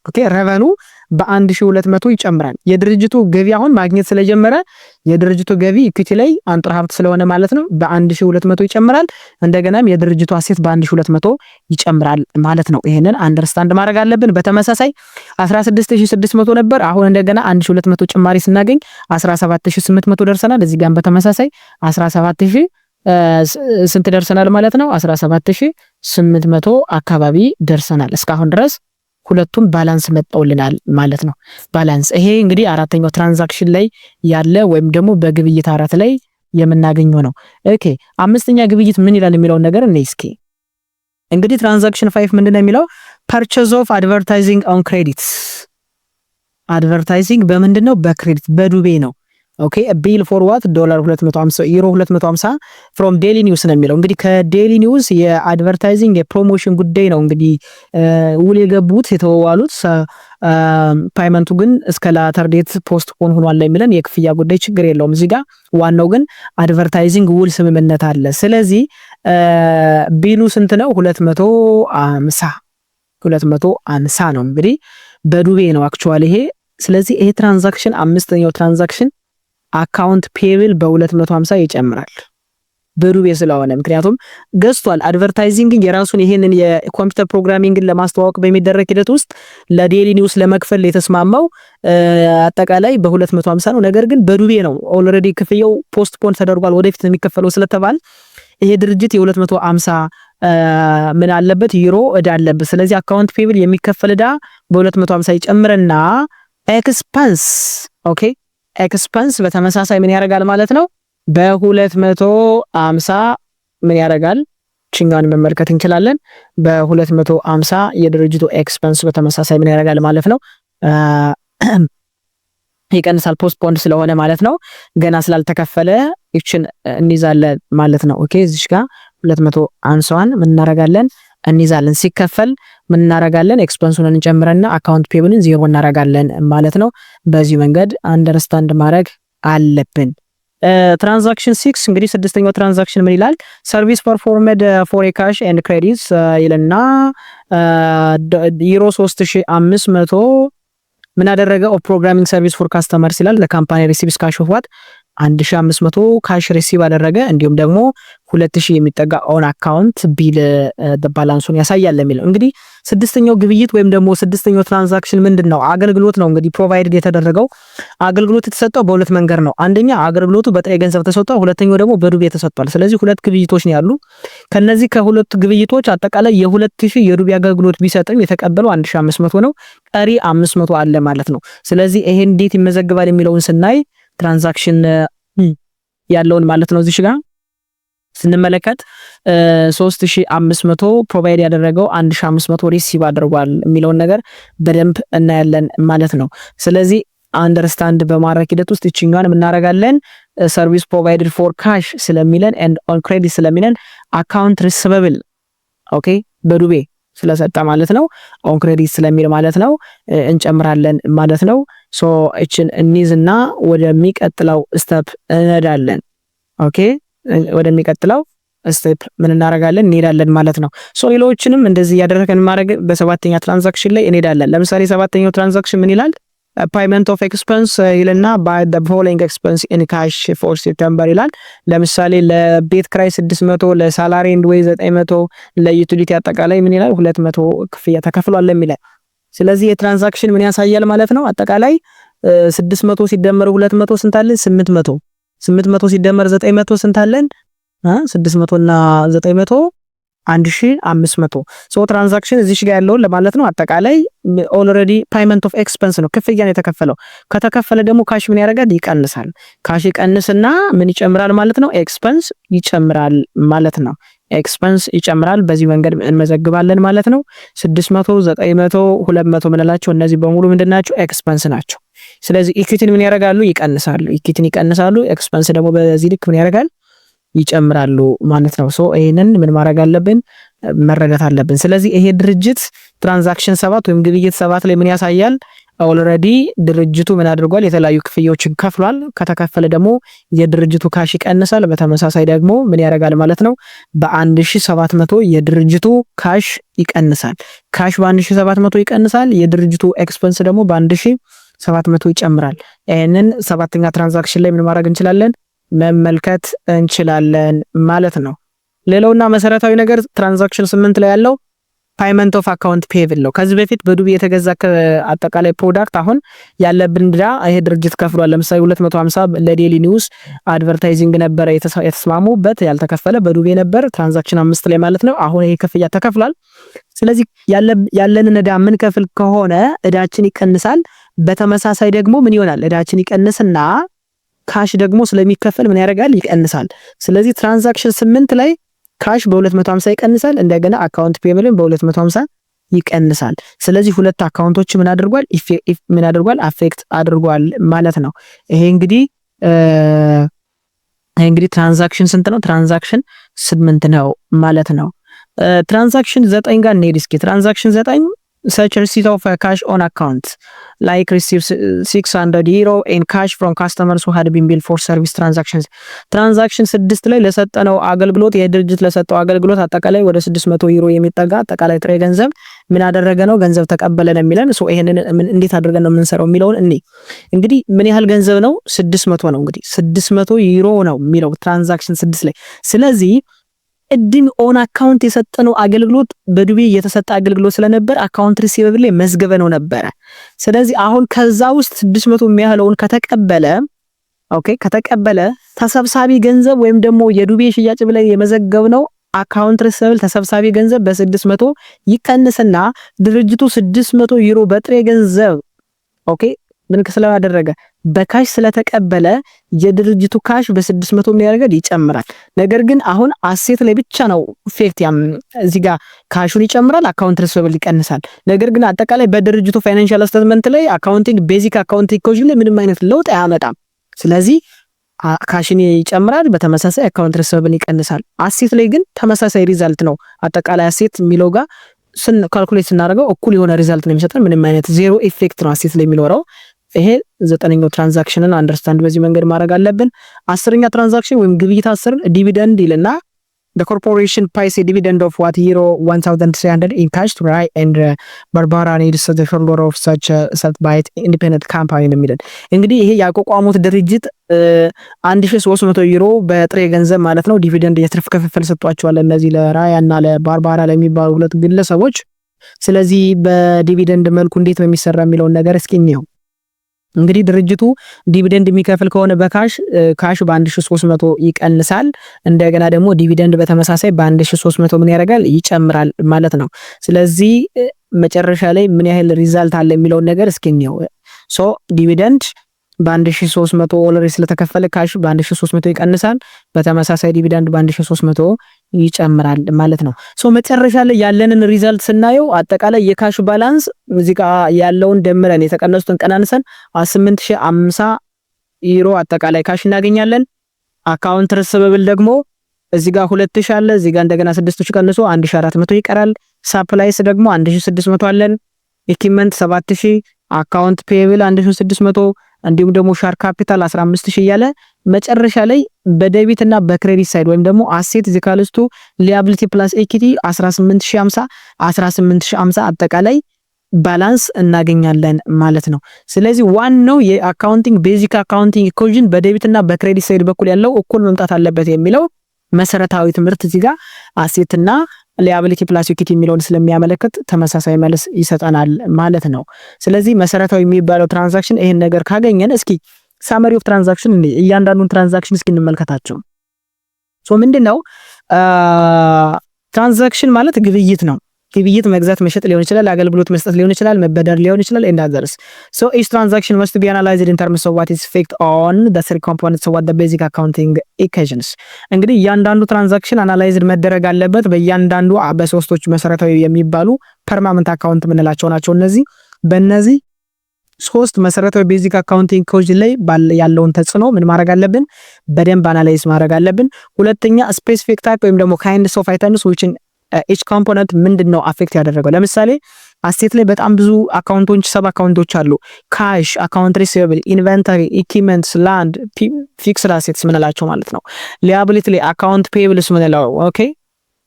A: ኦኬ ሬቨኑ በ1200 ይጨምራል። የድርጅቱ ገቢ አሁን ማግኘት ስለጀመረ የድርጅቱ ገቢ ኢኩዊቲ ላይ አንጥረ ሀብት ስለሆነ ማለት ነው በ1200 ይጨምራል። እንደገናም የድርጅቱ አሴት በ1200 ይጨምራል ማለት ነው። ይሄንን አንደርስታንድ ማድረግ አለብን። በተመሳሳይ 16600 ነበር። አሁን እንደገና 1200 ጭማሪ ስናገኝ 17800 ደርሰናል። እዚህ ጋር በተመሳሳይ 17000 ስንት ደርሰናል ማለት ነው? 17800 አካባቢ ደርሰናል። እስካሁን ድረስ ሁለቱም ባላንስ መጣውልናል ማለት ነው። ባላንስ ይሄ እንግዲህ አራተኛው ትራንዛክሽን ላይ ያለ ወይም ደግሞ በግብይት አራት ላይ የምናገኘው ነው። ኦኬ አምስተኛ ግብይት ምን ይላል የሚለውን ነገር እኔ እስኪ እንግዲህ ትራንዛክሽን 5 ምንድነው የሚለው? ፐርቼዝ ኦፍ አድቨርታይዚንግ ኦን ክሬዲት። አድቨርታይዚንግ በምንድነው? በክሬዲት በዱቤ ነው። ኦኬ ቢል ፎር ዋት $250 ዩሮ 250 ፍሮም ዴሊ ኒውስ ነው የሚለው። እንግዲህ ከዴሊ ኒውስ የአድቨርታይዚንግ የፕሮሞሽን ጉዳይ ነው እንግዲህ ውል የገቡት የተዋዋሉት። ፓይመንቱ ግን እስከ ላተር ዴት ፖስት ፖን ሆኗል የሚለን የክፍያ ጉዳይ ችግር የለውም። እዚህ ጋር ዋናው ግን አድቨርታይዚንግ ውል ስምምነት አለ። ስለዚህ ቢሉ ስንት ነው? 250 ነው እንግዲህ በዱቤ ነው አክቹአሊ ይሄ። ስለዚህ ይሄ ትራንዛክሽን አምስተኛው ትራንዛክሽን አካውንት ፔብል በ250 ይጨምራል በዱቤ ስለሆነ፣ ምክንያቱም ገዝቷል። አድቨርታይዚንግ የራሱን ይሄንን የኮምፒውተር ፕሮግራሚንግን ለማስተዋወቅ በሚደረግ ሂደት ውስጥ ለዴሊ ኒውስ ለመክፈል የተስማማው አጠቃላይ በ250 ነው። ነገር ግን በዱቤ ነው። ኦልሬዲ ክፍያው ፖስት ፖን ተደርጓል፣ ወደፊት የሚከፈለው ስለተባለ ይሄ ድርጅት የ250 ምን አለበት? ዩሮ እዳ አለበት። ስለዚህ አካውንት ፔብል የሚከፈል እዳ በ250 ይጨምርና ኤክስፐንስ ኦኬ ኤክስፐንስ በተመሳሳይ ምን ያደርጋል ማለት ነው? በ250 ምን ያደርጋል? ችኛውን መመልከት እንችላለን። በ250 የድርጅቱ ኤክስፐንስ በተመሳሳይ ምን ያደርጋል ማለት ነው? ይቀንሳል ፖስትፖንድ ስለሆነ ማለት ነው። ገና ስላልተከፈለ ይችን እንይዛለን ማለት ነው። ኦኬ እዚህ ጋር 200 አንሷን ምን እናረጋለን እንይዛለን። ሲከፈል ምን እናረጋለን ኤክስፐንሱን እንጨምረና አካውንት ፔብልን ዜሮ እናረጋለን ማለት ነው። በዚህ መንገድ አንደርስታንድ ማድረግ አለብን። ትራንዛክሽን 6 እንግዲህ ስድስተኛው ትራንዛክሽን ምን ይላል? ሰርቪስ ፐርፎርምድ ፎር ካሽ ኤንድ ክሬዲትስ ይልና ዩሮ 3500 ምን አደረገ? ኦፍ ፕሮግራሚንግ ሰርቪስ ፎር ካስተመርስ ይላል። ለካምፓኒ ሪሲቭስ ካሽ ኦፍ ዋት 1500 ካሽ ሪሲቭ አደረገ። እንዲሁም ደግሞ 2000 የሚጠጋ ኦን አካውንት ቢል ባላንሱን ያሳያል የሚለው እንግዲህ ስድስተኛው ግብይት ወይም ደግሞ ስድስተኛው ትራንዛክሽን ምንድነው? አገልግሎት ነው። እንግዲህ ፕሮቫይድድ የተደረገው አገልግሎት የተሰጠው በሁለት መንገድ ነው። አንደኛ አገልግሎቱ በጥሬ ገንዘብ ተሰጥቷል፣ ሁለተኛው ደግሞ በዱቤ ተሰጥቷል። ስለዚህ ሁለት ግብይቶች ነው ያሉ። ከነዚህ ከሁለት ግብይቶች አጠቃላይ የ2000 የዱቤ አገልግሎት ቢሰጥም የተቀበለው 1500 ነው፣ ቀሪ 500 አለ ማለት ነው። ስለዚህ ይሄ እንዴት ይመዘግባል የሚለውን ስናይ ትራንዛክሽን ያለውን ማለት ነው እዚህ ጋር ስንመለከት 3500 ፕሮቫይድ ያደረገው 1500 ሪሲቭ አድርጓል የሚለውን ነገር በደንብ እናያለን ማለት ነው። ስለዚህ አንደርስታንድ በማድረግ ሂደት ውስጥ እቺኛን እናረጋለን። ሰርቪስ ፕሮቫይድድ ፎር ካሽ ስለሚለን ኤንድ ኦን ክሬዲት ስለሚለን አካውንት ሪሲቨብል ኦኬ በዱቤ ስለሰጠ ማለት ነው። ኦን ክሬዲት ስለሚል ማለት ነው እንጨምራለን ማለት ነው። ሶ እችን እንይዝና ወደሚቀጥለው ስቴፕ እንሄዳለን። ኦኬ ወደሚቀጥለው ስቴፕ ምን እናረጋለን እንሄዳለን ማለት ነው። ሶ ሌሎችንም እንደዚህ ያደረከን ማድረግ በሰባተኛ ትራንዛክሽን ላይ እንሄዳለን። ለምሳሌ ሰባተኛው ትራንዛክሽን ምን ይላል? ፓይመንት ኦፍ ኤክስፐንስ ይልና ባይ ዘ ፎሎዊንግ ኤክስፐንስ ኢን ካሽ ፎር ሴፕቴምበር ይላል። ለምሳሌ ለቤት ክራይ 600፣ ለሳላሪ ኤንድ ዌይ 900፣ ለዩቲሊቲ አጠቃላይ ምን ይላል 200 ክፍያ ተከፍሏል የሚላል። ስለዚህ የትራንዛክሽን ምን ያሳያል ማለት ነው? አጠቃላይ 600 ሲደመር 200 ስንት አለን? 800 800 ሲደመር 900 ስንት አለን? 600 እና 900 1500 ሶ ትራንዛክሽን እዚህ ጋር ያለውን ለማለት ነው። አጠቃላይ ኦልሬዲ ፓይመንት ኦፍ ኤክስፐንስ ነው፣ ክፍያ ነው የተከፈለው። ከተከፈለ ደግሞ ካሽ ምን ያደርጋል? ይቀንሳል። ካሽ ይቀንስና ምን ይጨምራል ማለት ነው? ኤክስፐንስ ይጨምራል ማለት ነው። ኤክስፐንስ ይጨምራል። በዚህ መንገድ እንመዘግባለን ማለት ነው። 600 900 200 ምንላቸው እነዚህ በሙሉ ምንድናቸው? ኤክስፐንስ ናቸው። ስለዚህ ኢኩዊቲን ምን ያደርጋሉ? ይቀንሳሉ። ኢኩዊቲን ይቀንሳሉ። ኤክስፐንስ ደግሞ በዚህ ልክ ምን ያደርጋል? ይጨምራሉ ማለት ነው። ሶ ይሄንን ምን ማድረግ አለብን? መረዳት አለብን። ስለዚህ ይሄ ድርጅት ትራንዛክሽን 7 ወይም ግብይት 7 ላይ ምን ያሳያል? ኦልሬዲ ድርጅቱ ምን አድርጓል? የተለያዩ ክፍያዎችን ከፍሏል። ከተከፈለ ደግሞ የድርጅቱ ካሽ ይቀንሳል። በተመሳሳይ ደግሞ ምን ያደርጋል ማለት ነው? በ1700 የድርጅቱ ካሽ ይቀንሳል። ካሽ በ1700 ይቀንሳል። የድርጅቱ ኤክስፐንስ ደግሞ በ1700 ይጨምራል። ይሄንን ሰባተኛ ትራንዛክሽን ላይ ምን ማድረግ እንችላለን? መመልከት እንችላለን ማለት ነው። ሌላውና መሰረታዊ ነገር ትራንዛክሽን 8 ላይ ያለው ፓይመንት ኦፍ አካውንት ፔብል ነው። ከዚህ በፊት በዱቤ የተገዛ አጠቃላይ ፕሮዳክት አሁን ያለብን ዕዳ ይሄ ድርጅት ከፍሏል። ለምሳሌ 250 ለዴሊ ኒውስ አድቨርታይዚንግ ነበረ የተስማሙበት ያልተከፈለ በዱቤ ነበር ትራንዛክሽን 5 ላይ ማለት ነው። አሁን ይሄ ክፍያ ተከፍሏል። ስለዚህ ያለንን ዕዳ ምን ከፍል ከሆነ ዕዳችን ይቀንሳል። በተመሳሳይ ደግሞ ምን ይሆናል? ዕዳችን ይቀንስና ካሽ ደግሞ ስለሚከፈል ምን ያደርጋል? ይቀንሳል። ስለዚህ ትራንዛክሽን 8 ላይ ካሽ በ250 ይቀንሳል። እንደገና አካውንት ፔብልን በ250 ይቀንሳል። ስለዚህ ሁለት አካውንቶች ምን አድርጓል? አፌክት አድርጓል ማለት ነው። ይሄ እንግዲህ ትራንዛክሽን ስንት ነው? ትራንዛክሽን 8 ነው ማለት ነው። ትራንዛክሽን 9 ጋር እንሄድ እስኪ። ትራንዛክሽን 9 such receipt of a cash on account like receives 600 euro in cash from customers who had been billed for service transactions ትራንዛክሽን 6 ላይ ለሰጠነው አገልግሎት የድርጅት ለሰጠው አገልግሎት አጠቃላይ ወደ 600 ዩሮ የሚጠጋ አጠቃላይ ጥሬ ገንዘብ ምን አደረገ ነው? ገንዘብ ተቀበለ ነው የሚለን። ሶ ይሄንን እንዴት አድርገን ነው የምንሰራው የሚለውን እንግዲህ ምን ያህል ገንዘብ ነው? 600 ነው። እንግዲህ 600 ዩሮ ነው የሚለው ትራንዛክሽን 6 ላይ። ስለዚህ እድም ኦን አካውንት የሰጠነው አገልግሎት በዱቤ የተሰጠ አገልግሎት ስለነበር አካውንት ሪሲቨብል ላይ መዝገበነው ነበረ። ስለዚህ አሁን ከዛ ውስጥ 600 የሚያህለውን ከተቀበለ ተሰብሳቢ ገንዘብ ወይም ደግሞ የዱቤ ሽያጭ ብለን የመዘገብነው አካውንት ሪሲቨብል ተሰብሳቢ ገንዘብ በ600 ይቀንስና ድርጅቱ 600 ዩሮ በጥሬ ገንዘብ ምን ስላደረገ በካሽ ስለተቀበለ የድርጅቱ ካሽ በ600 ምን ያደርጋል ይጨምራል። ነገር ግን አሁን አሴት ላይ ብቻ ነው ኢፌክት እዚህ ጋር ካሹን ይጨምራል፣ አካውንት ሪሲቨብል ይቀንሳል። ነገር ግን አጠቃላይ በድርጅቱ ፋይናንሻል ስቴትመንት ላይ አካውንቲንግ ቤዚክ አካውንቲንግ ኢኩዌሽን ላይ ምንም አይነት ለውጥ አያመጣም። ስለዚህ ካሽን ይጨምራል፣ በተመሳሳይ አካውንት ሪሲቨብል ይቀንሳል። አሴት ላይ ግን ተመሳሳይ ሪዛልት ነው። አጠቃላይ አሴት የሚለው ጋር ካልኩሌት ስናደርገው እኩል የሆነ ሪዛልት ነው የሚሰጠን። ምንም አይነት ዜሮ ኢፌክት ነው አሴት ላይ የሚኖረው። ይሄ 9ኛው ትራንዛክሽንን አንደርስታንድ በዚህ መንገድ ማድረግ አለብን። 10ኛ ትራንዛክሽን ወይም ግብይት 10 ዲቪደንድ ይልና the corporation pays a dividend of what euro 1300 in cash to Rai and Barbara needs the shareholder of such self-bite independent company ነው የሚለን። እንግዲህ ይሄ ያቋቋሙት ድርጅት 1300 ዩሮ በጥሬ ገንዘብ ማለት ነው ዲቪደንድ የትርፍ ክፍፍል ሰጥቷቸዋል እነዚህ ለራያ እና ለባርባራ ለሚባሉ ሁለት ግለሰቦች። ስለዚህ በዲቪደንድ መልኩ እንዴት ነው የሚሰራ የሚለውን ነገር እስኪ እንየው። እንግዲህ ድርጅቱ ዲቪደንድ የሚከፍል ከሆነ በካሽ ካሽ በ1300 ይቀንሳል። እንደገና ደግሞ ዲቪደንድ በተመሳሳይ በ1300 ምን ያደርጋል ይጨምራል ማለት ነው። ስለዚህ መጨረሻ ላይ ምን ያህል ሪዛልት አለ የሚለውን ነገር እስኪ እንየው። ሶ ዲቪደንድ በ1300 ኦልሬዲ ስለተከፈለ ካሽ በ1300 ይቀንሳል። በተመሳሳይ ዲቪደንድ በ1300 ይጨምራል ማለት ነው። ሶ መጨረሻ ላይ ያለንን ሪዛልት ስናየው አጠቃላይ የካሽ ባላንስ እዚህ ጋር ያለውን ደምረን የተቀነሱትን ቀናንሰን 8050 ዩሮ አጠቃላይ ካሽ እናገኛለን። አካውንት ሪሲቨብል ደግሞ እዚህ ጋር 2000 አለ፣ እዚህ ጋር እንደገና 6000 ቀንሶ 1400 ይቀራል። ሳፕላይስ ደግሞ 1600 አለን። ኢኩዊፕመንት 7000፣ አካውንት ፔብል 1600 እንዲሁም ደግሞ ሻር ካፒታል 15000 እያለ መጨረሻ ላይ በዴቢት እና በክሬዲት ሳይድ ወይም ደግሞ አሴት ዚካልስቱ ሊያቢሊቲ ፕላስ ኢኩዊቲ 18050 አጠቃላይ ባላንስ እናገኛለን ማለት ነው። ስለዚህ ዋናው የአካውንቲንግ ቤዚክ አካውንቲንግ ኢኩዌሽን በዴቢት እና በክሬዲት ሳይድ በኩል ያለው እኩል መምጣት አለበት የሚለው መሰረታዊ ትምህርት እዚህ ጋር አሴት እና ሊያቢሊቲ ፕላስ ኢኩዊቲ የሚለውን ስለሚያመለክት ተመሳሳይ መልስ ይሰጠናል ማለት ነው። ስለዚህ መሰረታዊ የሚባለው ትራንዛክሽን ይሄን ነገር ካገኘን እስኪ ሳመሪ ኦፍ ትራንዛክሽን እያንዳንዱን ትራንዛክሽን እስኪ እንመልከታቸው። ሶ ምንድነው ትራንዛክሽን ማለት ግብይት ነው። ግብይት መግዛት መሸጥ ሊሆን ይችላል፣ አገልግሎት መስጠት ሊሆን ይችላል፣ መበደር ሊሆን ይችላል and others. So each transaction must be analyzed in terms of what is effect on the three components of what the basic accounting equations. እንግዲህ እያንዳንዱ ትራንዛክሽን አናላይዝድ መደረግ አለበት በእያንዳንዱ በሶስቶች መሰረታዊ የሚባሉ ፐርማነንት አካውንት ምንላቸው ናቸው። እነዚህ በእነዚህ ሶስት መሰረታዊ ቤዚክ አካውንቲንግ ኢኩዌሽን ላይ ያለውን ተጽዕኖ ምን ማድረግ አለብን? በደንብ አናላይዝ ማድረግ አለብን። ሁለተኛ ስፔሲፊክ ታይፕ ወይም ደግሞ ካይንድስ ኦፍ አይተምስ which each component ምንድነው አፌክት ያደረገው? ለምሳሌ አሴት ላይ በጣም ብዙ አካውንቶች ሰብ አካውንቶች አሉ። ካሽ፣ አካውንት ሪሲቨብል፣ ኢንቨንተሪ፣ ኢኩዊፕመንትስ፣ ላንድ፣ ፊክስድ አሴትስ ምንላቸው ማለት ነው። ሊያቢሊቲ ላይ አካውንት ፔብልስ ምንላው፣ ኦኬ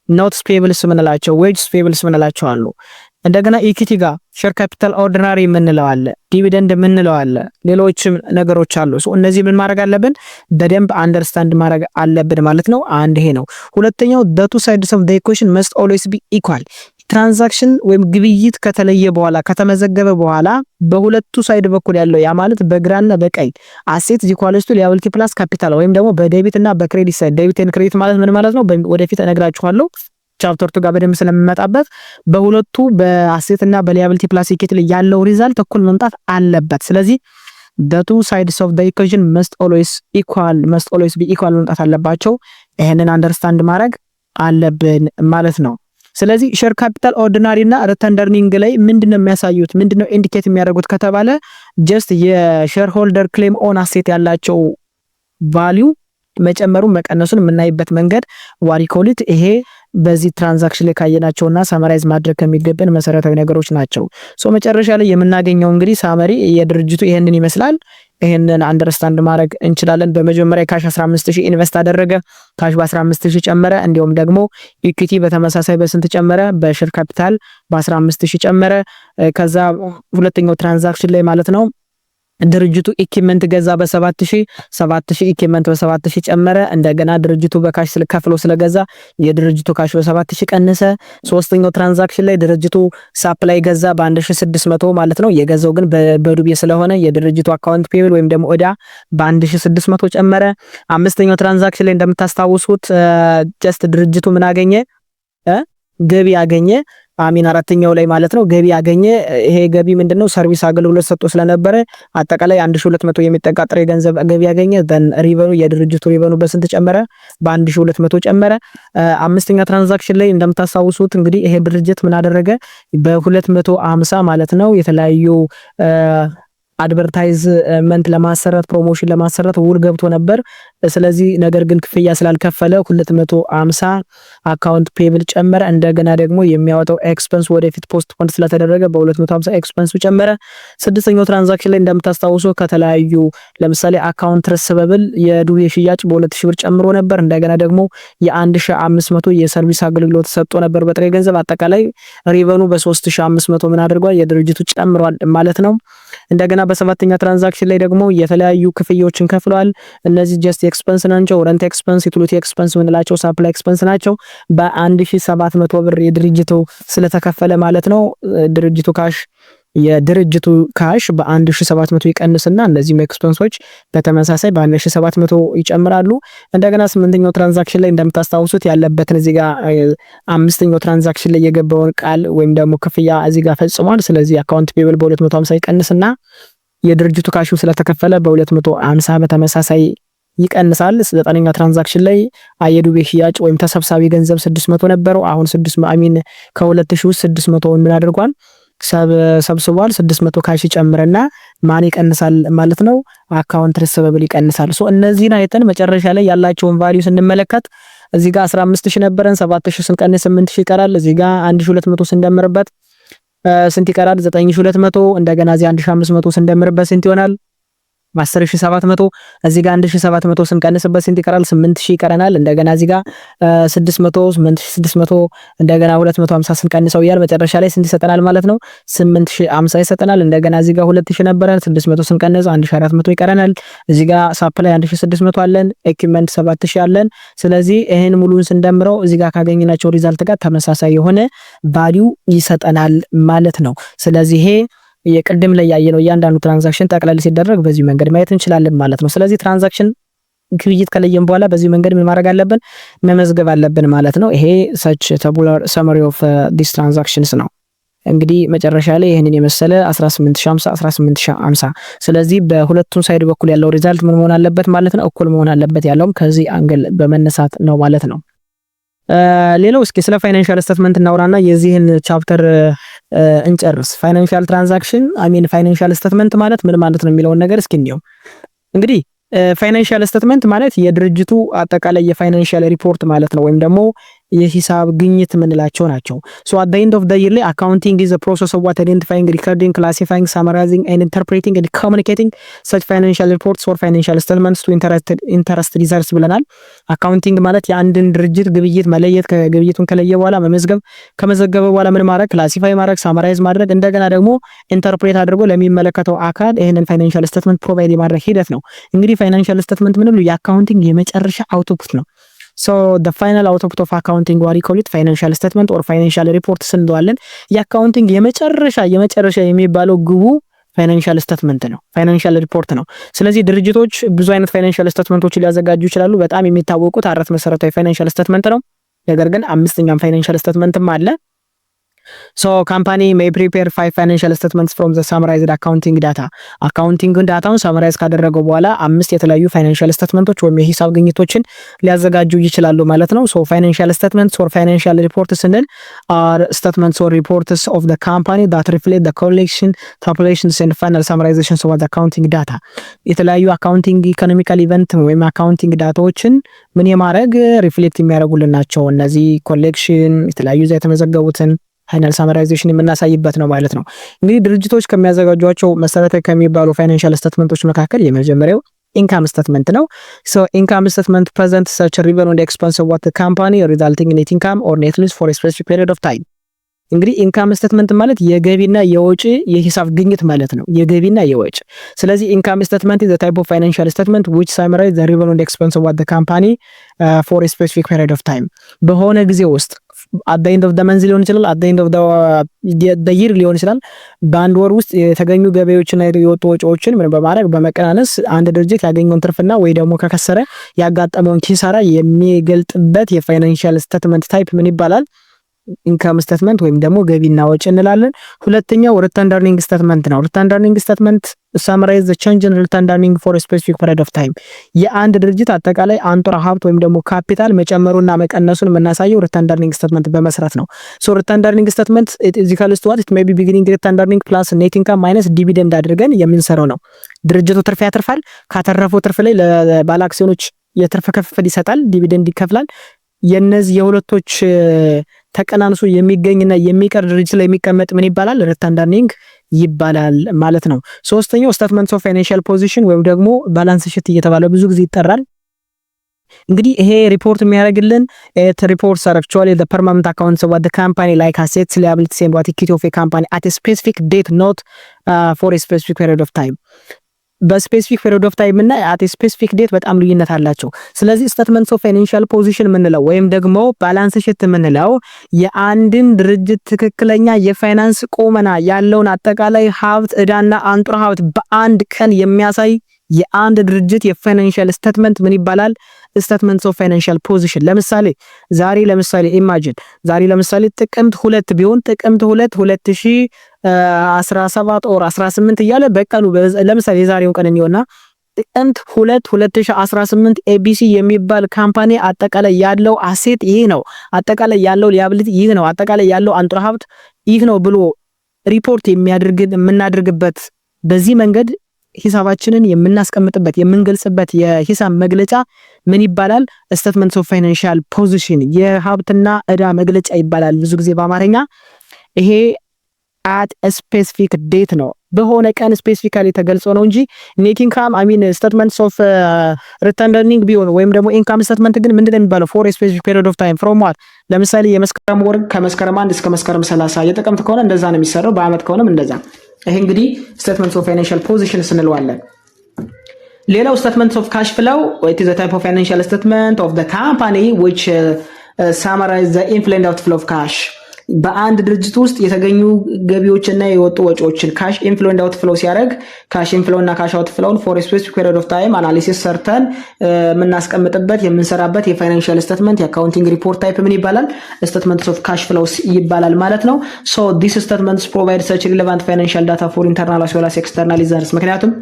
A: ኖትስ ፔብልስ ምንላቸው፣ ዌጅስ ፔብልስ ምንላቸው አሉ። እንደገና ኢኩዊቲ ጋር ሼር ካፒታል ኦርዲናሪ ምንለው አለ፣ ዲቪደንድ ምንለው አለ፣ ሌሎችም ነገሮች አሉ። ሶ እነዚህ ምን ማድረግ አለብን? በደንብ አንደርስታንድ ማድረግ አለብን ማለት ነው። አንድ ይሄ ነው። ሁለተኛው the two sides of the equation must always be equal. ትራንዛክሽን ወይም ግብይት ከተለየ በኋላ ከተመዘገበ በኋላ በሁለቱ ሳይድ በኩል ያለው ያ ማለት በግራና በቀኝ አሴት ኢኳልስ ቱ ሊያቢሊቲ ፕላስ ካፒታል ወይም ደግሞ በዴቢት እና በክሬዲት ሳይድ ዴቢት ኤንድ ክሬዲት ማለት ምን ማለት ነው? ወደፊት እነግራችኋለሁ ቻፕተር 2 ጋር በደንብ ስለምመጣበት በሁለቱ በአሴት እና በሊያቢሊቲ ፕላስ ኢኩዊቲ ላይ ያለው ሪዛልት እኩል መምጣት አለበት። ስለዚህ the two sides of the equation must always be equal መምጣት አለባቸው። ይሄንን አንደርስታንድ ማድረግ አለብን ማለት ነው። ስለዚህ ሼር ካፒታል ኦርዲናሪ እና ሪተርን እርኒንግ ላይ ምንድነው የሚያሳዩት? ምንድነው ኢንዲኬት የሚያደርጉት ከተባለ ጀስት የሼር ሆልደር ክሌም ኦን አሴት ያላቸው ቫልዩ መጨመሩን መቀነሱን የምናይበት መንገድ ዋሪኮሊት ይሄ በዚህ ትራንዛክሽን ላይ ካየናቸውና ሳመራይዝ ማድረግ ከሚገበን መሰረታዊ ነገሮች ናቸው። ሶ መጨረሻ ላይ የምናገኘው እንግዲህ ሳመሪ የድርጅቱ ይሄንን ይመስላል። ይሄንን አንደርስታንድ ማድረግ እንችላለን። በመጀመሪያ ካሽ 15000 ኢንቨስት አደረገ፣ ካሽ በ15000 ጨመረ። እንዲሁም ደግሞ ኢኩዊቲ በተመሳሳይ በስንት ጨመረ? በሼር ካፒታል በ15000 ጨመረ። ከዛ ሁለተኛው ትራንዛክሽን ላይ ማለት ነው ድርጅቱ ኢኩዊፕመንት ገዛ በ7000 ኢኩዊፕመንት በ7000 ጨመረ። እንደገና ድርጅቱ በካሽ ከፍሎ ስለገዛ የድርጅቱ ካሽ በ7000 ቀነሰ። ሶስተኛው ትራንዛክሽን ላይ ድርጅቱ ሳፕላይ ገዛ በ1600 ማለት ነው። የገዛው ግን በዱቤ ስለሆነ የድርጅቱ አካውንት ፔብል ወይም ደግሞ ኦዳ በ1600 ጨመረ። አምስተኛው ትራንዛክሽን ላይ እንደምታስታውሱት ጀስት ድርጅቱ ምን አገኘ? ገቢ አገኘ። አራተኛው ላይ ማለት ነው ገቢ ያገኘ። ይሄ ገቢ ምንድነው? ሰርቪስ አገልግሎት ሰጥቶ ስለነበረ አጠቃላይ 1200 የሚጠጋ ጥሬ ገንዘብ ገቢ ያገኘ። ዘን ሪቨኑ የድርጅቱ ሪቨኑ በስንት ጨመረ? በ1200 ጨመረ። አምስተኛ ትራንዛክሽን ላይ እንደምታስታውሱት እንግዲህ ይሄ ድርጅት ምን አደረገ? በ250 ማለት ነው የተለያዩ አድቨርታይዝመንት ለማሰራት ፕሮሞሽን ለማሰራት ውል ገብቶ ነበር። ስለዚህ ነገር ግን ክፍያ ስላልከፈለ 250 አካውንት ፔብል ጨመረ። እንደገና ደግሞ የሚያወጣው ኤክስፐንስ ወደፊት ፖስት ፖንድ ስለተደረገ በ250 ኤክስፐንሱ ጨመረ። ስድስተኛው ትራንዛክሽን ላይ እንደምታስታውሱ ከተለያዩ ለምሳሌ አካውንት ረስበብል የዱቤ ሽያጭ በ2000 ብር ጨምሮ ነበር። እንደገና ደግሞ የ1500 የሰርቪስ አገልግሎት ሰጥቶ ነበር በጥሬ ገንዘብ። አጠቃላይ ሪቨኑ በ3500 ምን አድርጓል? የድርጅቱ ጨምሯል ማለት ነው። እንደገና በሰባተኛ ትራንዛክሽን ላይ ደግሞ የተለያዩ ክፍያዎችን ከፍለዋል። እነዚህ ጀስት ኤክስፐንስ ናቸው። ረንት ኤክስፐንስ፣ ዩቲሊቲ ኤክስፐንስ ምንላቸው ሳፕላይ ኤክስፐንስ ናቸው። በ1700 ብር የድርጅቱ ስለተከፈለ ማለት ነው የድርጅቱ ካሽ በ1700 ይቀንስና እነዚህም ኤክስፐንሶች በተመሳሳይ በ1700 ይጨምራሉ። እንደገና ስምንተኛው ትራንዛክሽን ላይ እንደምታስታውሱት ያለበትን እዚህ ጋር አምስተኛው ትራንዛክሽን ላይ የገባውን ቃል ወይም ደግሞ ክፍያ እዚህ ጋር ፈጽሟል። ስለዚህ አካውንት ፔብል በ250 ይቀንስና የድርጅቱ ካሹ ስለተከፈለ በ250 በተመሳሳይ ይቀንሳል። ዘጠነኛ ትራንዛክሽን ላይ የዱቤ ሽያጭ ወይም ተሰብሳቢ ገንዘብ 600 ነበረው። አሁን ከ2000 ውስጥ 600ውን ምን አድርጓል? ሰብስቧል። 600 ካሽ ጨምረና ማን ይቀንሳል ማለት ነው? አካውንት ሪሲቨብል ይቀንሳል። ሶ እነዚህን አይተን መጨረሻ ላይ ያላቸውን ቫልዩ ስንመለከት እዚህ ጋር 15000 ነበረን፣ 7000 ስንቀንስ 8000 ይቀራል። እዚህ ጋር 1200 ስንደምርበት ስንት ይቀራል? 9200። እንደገና እዚህ 1500 ስንደምርበት ስንት ይሆናል? 10700። እዚህ ጋር 1700 ስንቀንስበት ስንት ይቀራል? 8000 ይቀረናል። እንደገና እዚህ ጋር 600 8600 እንደገና 250 ስንቀንሰው ይያል መጨረሻ ላይ ስንት ይሰጠናል ማለት ነው? 8050 ይሰጠናል። እንደገና እዚህ ጋር 2000 ነበረን 600 ስንቀንስ 1400 ይቀረናል። እዚህ ጋር ሳፕላይ 1600 አለን፣ ኢኩዊፕመንት 7000 አለን። ስለዚህ ይሄን ሙሉን ስንደምረው እዚህ ጋር ካገኘናቸው ሪዛልት ጋር ተመሳሳይ የሆነ ቫልዩ ይሰጠናል ማለት ነው። ስለዚህ ይሄ የቅድም ላይ ያየነው እያንዳንዱ ትራንዛክሽን ጠቅለል ሲደረግ በዚህ መንገድ ማየት እንችላለን ማለት ነው። ስለዚህ ትራንዛክሽን ግብይት ከለየን በኋላ በዚህ መንገድ ምን ማድረግ አለብን? መመዝገብ አለብን ማለት ነው። ይሄ ሰች ታቡላር ሰመሪ ኦፍ ዲስ ትራንዛክሽንስ ነው። እንግዲህ መጨረሻ ላይ ይሄንን የመሰለ 18050 18050። ስለዚህ በሁለቱም ሳይድ በኩል ያለው ሪዛልት ምን መሆን አለበት ማለት ነው? እኩል መሆን አለበት። ያለውም ከዚህ አንግል በመነሳት ነው ማለት ነው። ሌላው እስኪ ስለ ፋይናንሻል ስቴትመንት እናውራና የዚህን ቻፕተር እንጨርስ። ፋይናንሻል ትራንዛክሽን ፋይናንሻል ስቴትመንት ማለት ምን ማለት ነው የሚለውን ነገር እስኪ እንየው። እንግዲህ ፋይናንሻል ስቴትመንት ማለት የድርጅቱ አጠቃላይ የፋይናንሻል ሪፖርት ማለት ነው፣ ወይም ደግሞ የሂሳብ ግኝት ምንላቸው ናቸው። ሶ at the end of the year accounting is a process of what identifying, recording, classifying, summarizing and interpreting and communicating such financial reports or financial statements to interest results ብለናል። አካውንቲንግ ማለት የአንድን ድርጅት ግብይት መለየት፣ ከግብይቱን ከለየ በኋላ መመዝገብ፣ ከመዘገበ በኋላ ምን ማድረግ? ክላሲፋይ ማድረግ፣ ሳመራይዝ ማድረግ፣ እንደገና ደግሞ ኢንተርፕሬት አድርጎ ለሚመለከተው አካል ይሄንን ፋይናንሻል ስቴትመንት ፕሮቫይድ የማድረግ ሂደት ነው። እንግዲህ ፋይናንሻል ስቴትመንት ምን ነው? የአካውንቲንግ የመጨረሻ አውትፑት ነው። So the final output of accounting what we call it financial statement or financial report እንለዋለን። የአካውንቲንግ የመጨረሻ የሚባለው ግቡ ፋይናንሻል ስቴትመንት ነው፣ ፋይናንሻል ሪፖርት ነው። ስለዚህ ድርጅቶች ብዙ አይነት ፋይናንሻል ስቴትመንቶች ሊያዘጋጁ ይችላሉ። በጣም የሚታወቁት 4 መሰረታዊ ፋይናንሻል ስቴትመንት ነው። ነገር ግን 5ኛም ፋይናንሻል ስቴትመንትም አለ። So company may prepare 5 financial statements from the summarized accounting data. አካውንቲንግ ዳታውን ሳመራይዝ ካደረገው በኋላ 5 የተለያዩ ፋይናንሻል ስቴትመንቶች ወይም የሂሳብ ግኝቶችን ሊያዘጋጁ ይችላሉ ማለት ነው። So financial statements or financial reports ስንል are statements or reports of the company that reflect the collection, tabulations and final summarizations of the accounting data. የተለያዩ አካውንቲንግ ኢኮኖሚካል ኢቨንት ወይም አካውንቲንግ ዳታዎችን ምን የማድረግ ሪፍሌክት የሚያደርጉልን ናቸው። እነዚህ ኮሌክሽን የተለያዩ እዛ የተመዘገቡትን ፋይናል ሳመራይዜሽን የምናሳይበት ነው ማለት ነው። እንግዲህ ድርጅቶች ከሚያዘጋጇቸው መሰረታዊ ከሚባሉ ፋይናንሻል ስቴትመንቶች መካከል የመጀመሪያው ኢንካም ስቴትመንት ነው። ሶ ኢንካም ስቴትመንት ፕሬዘንት ሰች ሪቨኑ ኤንድ ኤክስፔንስ ኦፍ ዋት ካምፓኒ ሪዛልቲንግ ኔት ኢንካም ኦር ኔት ሎስ ፎር ኤ ስፔሲፊክ ፔሪድ ኦፍ ታይም። እንግዲህ ኢንካም ስቴትመንት ማለት የገቢና የወጪ የሂሳብ ግኝት ማለት ነው፣ የገቢና የወጪ። ስለዚህ ኢንካም ስቴትመንት is a type of financial statement which summarize the revenue and expense of what the company for a specific period of time በሆነ ጊዜ ውስጥ at the end of the month ሊሆን ይችላል፣ at the end of the year ሊሆን ይችላል። በአንድ ወር ውስጥ የተገኙ ገቢዎችና የወጡ ወጪዎችን ምን በማድረግ በመቀናነስ አንድ ድርጅት ያገኘውን ትርፍና ወይ ደግሞ ከከሰረ ያጋጠመውን ኪሳራ የሚገልጥበት የፋይናንሻል ስቴትመንት ታይፕ ምን ይባላል? ኢንካም ስቴትመንት ወይም ደግሞ ገቢና ወጪ እንላለን። ሁለተኛው ሪተርን ኤርኒንግ ስቴትመንት ነው። ሪተርን ኤርኒንግ ስቴትመንት ሳምራይዝ ዘ ቼንጅ ኢን ሪተርን ኤርኒንግ ፎር ስፔሲፊክ ፔሪድ ኦፍ ታይም የአንድ ድርጅት አጠቃላይ አንጡራ ሀብት ወይም ደግሞ ካፒታል መጨመሩና መቀነሱን የምናሳየው ሪተርን ኤርኒንግ ስቴትመንት በመስራት ነው። ሶ ሪተርን ኤርኒንግ ስቴትመንት ኢዝ ኢኳልስ ቱ ዋት ኢት ሜይ ቢ ቢጊኒንግ ሪተርን ኤርኒንግ ፕላስ ኔት ኢንካም ማይነስ ዲቪደንድ አድርገን የምንሰራው ነው። ድርጅቱ ትርፍ ያተርፋል። ካተረፈው ትርፍ ላይ ለባለ አክሲዮኖች የትርፍ ክፍል ይሰጣል፣ ዲቪደንድ ይከፍላል። የነዚህ የሁለቶች ተቀናንሶ የሚገኝና የሚቀር ድርጅት ላይ የሚቀመጥ ምን ይባላል? ሪተርን ኤርኒንግ ይባላል ማለት ነው። ሶስተኛው ስቴትመንት ኦፍ ፋይናንሻል ፖዚሽን ወይም ደግሞ ባላንስ ሺት እየተባለ ብዙ ጊዜ ይጠራል። እንግዲህ ይሄ ሪፖርት የሚያደርግልን ሪፖርትስ አር አክቹዋሊ ዘ ፐርማነንት አካውንትስ ኦፍ ዘ ካምፓኒ ላይክ አሴትስ ላያቢሊቲስ ኤንድ ዋት ኢኩዊቲ ኦፍ ኤ ካምፓኒ አት ኤ ስፔሲፊክ ዴት ኖት ፎር ኤ ስፔሲፊክ ፔሪድ ኦፍ ታይም። በስፔሲፊክ ፔሪድ ኦፍ ታይም እና አት ስፔሲፊክ ዴት በጣም ልዩነት አላቸው። ስለዚህ ስቴትመንትስ ኦፍ ፋይናንሻል ፖዚሽን የምንለው ወይም ደግሞ ባላንስ ሺት የምንለው የአንድን ድርጅት ትክክለኛ የፋይናንስ ቁመና ያለውን አጠቃላይ ሀብት ዕዳና አንጡራ ሀብት በአንድ ቀን የሚያሳይ የአንድ ድርጅት የፋይናንሻል ስቴትመንት ምን ይባላል? ስቴትመንትስ ኦፍ ፋይናንሻል ፖዚሽን። ለምሳሌ ዛሬ ኢማጂን ዛሬ ጥቅምት 2 ቢሆን ጥቅምት 2 2017 ኦር 18 እያለ በቀኑ ለምሳሌ የዛሬውን ቀን እንየውና ጥቅምት 2 2018 ኤቢሲ የሚባል ካምፓኒ አጠቃላይ ያለው አሴት ይሄ ነው፣ አጠቃላይ ያለው ሊያቢሊቲ ይሄ ነው፣ አጠቃላይ ያለው አንጡራ ሀብት ይሄ ነው ብሎ ሪፖርት የምናደርግበት በዚህ መንገድ ሂሳባችንን የምናስቀምጥበት የምንገልጽበት የሂሳብ መግለጫ ምን ይባላል? ስቴትመንትስ ኦፍ ፋይናንሻል ፖዚሽን የሀብትና ዕዳ መግለጫ ይባላል ብዙ ጊዜ በአማርኛ። ይሄ አት ስፔሲፊክ ዴት ነው፣ በሆነ ቀን ስፔሲፊካሊ ተገልጾ ነው እንጂ ኔት ኢንካም ስቴትመንትስ ኦፍ ሪተርን ኤርኒንግ ቢሆን ወይም ደግሞ ኢንካም ስቴትመንት ግን ምንድነው የሚባለው? ፎር ስፔሲፊክ ፔሪድ ኦፍ ታይም ፍሮም ዋት። ለምሳሌ የመስከረም ወር ከመስከረም 1 እስከ መስከረም 30፣ የጥቅምት ከሆነ እንደዛ ነው የሚሰራው፣ በአመት ከሆነም እንደዛ። ይሄ እንግዲህ ስቴትመንትስ ኦፍ ፋይናንሻል ፖዚሽን እንለዋለን። ሌላው ስቴትመንትስ ኦፍ ካሽ ፍሎው ኢት ኢዝ ዘ ታይፕ ኦፍ ፋይናንሻል ስቴትመንት ኦፍ ዘ ካምፓኒ ዊች ሳማራይዝ ዘ ኢንፍሎ ኤንድ አውትፍሎ ኦፍ ካሽ። በአንድ ድርጅት ውስጥ የተገኙ ገቢዎችና የወጡ ወጪዎችን ካሽ ኢንፍሎ ኤንድ አውትፍሎ ሲያደርግ ካሽ ኢንፍሎ እና ካሽ አውትፍሎውን ፎር ስፔሲፊክ ፔሪድ ኦፍ ታይም አናሊሲስ ሰርተን የምናስቀምጥበት የምንሰራበት የፋይናንሻል ስቴትመንት የአካውንቲንግ ሪፖርት ታይፕ ምን ይባላል? ስቴትመንትስ ኦፍ ካሽ ፍሎውስ ይባላል ማለት ነው። ሶ ዲስ ስቴትመንትስ ፕሮቫይድ ሰች ሪሌቫንት ፋይናንሻል ዳታ ፎር ኢንተርናል አስ ዌል አስ ኤክስተርናል ዩዘርስ። ምክንያቱም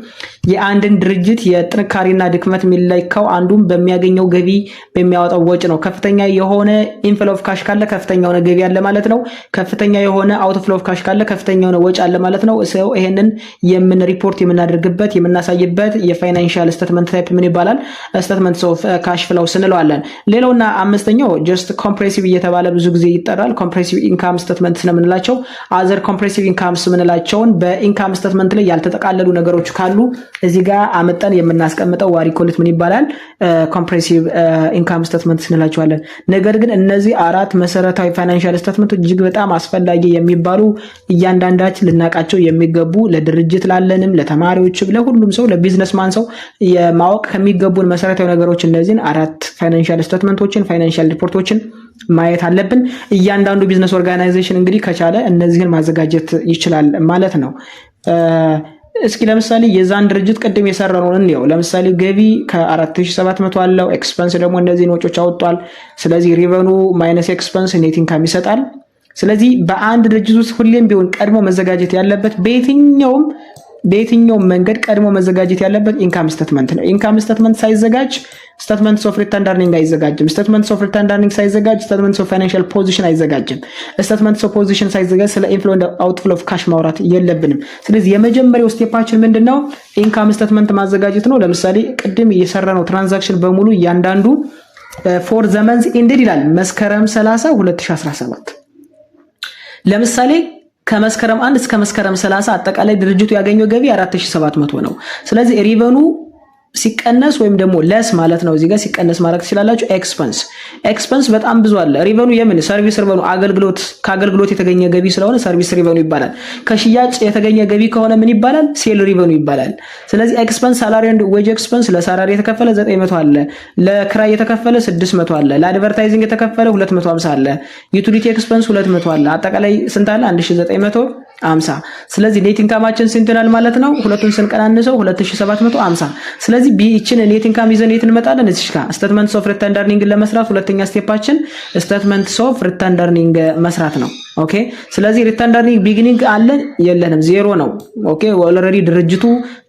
A: የአንድን ድርጅት የጥንካሬና ድክመት የሚለካው አንዱም በሚያገኘው ገቢ በሚያወጣው ወጪ ነው። ከፍተኛ የሆነ ኢንፍሎ ኦፍ ካሽ ካለ ከፍተኛ የሆነ ገቢ አለ ማለት ነው። ከፍተኛ የሆነ አውትፍሎ ኦፍ ካሽ ካለ ከፍተኛ የሆነ ወጪ አለ ማለት ነው። ሰው ይሄንን ሪፖርት የምናደርግበት የምናሳይበት የፋይናንሻል ስቴትመንት ታይፕ ምን ይባላል? ስቴትመንትስ ኦፍ ካሽ ፍሎውስ እንለዋለን። ሌላውና አምስተኛው ጀስት ኮምፕሬሲቭ እየተባለ ብዙ ጊዜ ይጠራል። ኮምፕሬሲቭ ኢንካም ስቴትመንትስ ነው የምንላቸው። አዘር ኮምፕሬሲቭ ኢንካምስ የምንላቸውን በኢንካም ስቴትመንት ላይ ያልተጠቃለሉ ነገሮች ካሉ እዚህ ጋር አመጣን የምናስቀምጠው ዋሪኮሊት ምን ይባላል? ኮምፕሬሲቭ ኢንካም ስቴትመንትስ እንላቸዋለን። ነገር ግን እነዚህ አራት መሰረታዊ ፋይናንሻል ስቴትመንቶች እጅግ በጣም አስፈላጊ የሚባሉ እያንዳንዳችን ልናቃቸው የሚገቡ ለድርጅት ላለንም ለተማሪዎችም ለሁሉም ሰው ለቢዝነስማን ሰው የማወቅ ከሚገቡን መሰረታዊ ነገሮች እነዚህን አራት ፋይናንሻል ስቴትመንቶችን ፋይናንሻል ሪፖርቶችን ማየት አለብን። እያንዳንዱ ቢዝነስ ኦርጋናይዜሽን እንግዲህ ከቻለ እነዚህን ማዘጋጀት ይችላል ማለት ነው። እስኪ ለምሳሌ የዛን ድርጅት ቅድም የሰራነውን እንየው። ለምሳሌ ገቢ ከ4700 አለው፣ ኤክስፐንስ ደግሞ እነዚህን ወጪዎች አወጣል። ስለዚህ ሪቨኑ ማይነስ ኤክስፐንስ ኔት ኢንካም ይሰጣል። ስለዚህ በአንድ ድርጅት ውስጥ ሁሌም ቢሆን ቀድሞ መዘጋጀት ያለበት በየትኛውም መንገድ ቀድሞ መዘጋጀት ያለበት ኢንካም ስቴትመንት ነው። ኢንካም ስቴትመንት ሳይዘጋጅ ስቴትመንትስ ኦፍ ሪተርን ኤርኒንግ አይዘጋጅም። ስቴትመንትስ ኦፍ ሪተርን ኤርኒንግ ሳይዘጋጅ ስቴትመንትስ ኦፍ ፋይናንሻል ፖዚሽን አይዘጋጅም። ስቴትመንትስ ኦፍ ፖዚሽን ሳይዘጋጅ ስለ ኢንፍሎ ኤንድ አውትፍሎ ኦፍ ካሽ ማውራት የለብንም። ስለዚህ የመጀመሪያው ስቴፓችን ምንድነው? ኢንካም ስቴትመንት ማዘጋጀት ነው። ለምሳሌ ቅድም እየሰራነው ትራንዛክሽን በሙሉ እያንዳንዱ ፎር ዘ መንዝ ኢንድድ ይላል መስከረም 30 2017። ለምሳሌ ከመስከረም 1 እስከ መስከረም 30 አጠቃላይ ድርጅቱ ያገኘው ገቢ 4700 ነው። ስለዚህ ሪቨኑ ሲቀነስ ወይም ደግሞ ለስ ማለት ነው። እዚህ ጋር ሲቀነስ ማድረግ ትችላላችሁ። ኤክስፐንስ በጣም ብዙ አለ። ሪቨኑ የምን ሰርቪስ ሪቨኑ ከአገልግሎት የተገኘ ገቢ ስለሆነ ሰርቪስ ሪቨኑ ይባላል። ከሽያጭ የተገኘ ገቢ ከሆነ ምን ይባላል? ሴል ሪቨኑ ይባላል። ስለዚህ ኤክስፐንስ ሳላሪ ኤንድ ዌጅ ኤክስፐንስ ለሳላሪ የተከፈለ 900 አለ፣ ለክራይ የተከፈለ 600 አለ፣ ለአድቨርታይዚንግ የተከፈለ 250 አለ፣ ዩቲሊቲ ኤክስፐንስ 200 አለ። አጠቃላይ ስንት አለ? 1900 50 ስለዚህ ኔት ኢንካማችን ስንት ይሆናል ማለት ነው? ሁለቱን ስንቀናንሰው 2750። ስለዚህ ቢችን ኔት ኢንካም ይዘን የት እንመጣለን? እዚህ ጋር ስቴትመንትስ ኦፍ ሪተርን ኤርኒንግ ለመስራት ሁለተኛ ስቴፓችን ስቴትመንትስ ኦፍ ሪተርን ኤርኒንግ መስራት ነው። ኦኬ ስለዚህ ሪተርን ኤርኒንግ ቢጊኒንግ አለን የለንም? ዜሮ ነው። ኦኬ ኦልሬዲ ድርጅቱ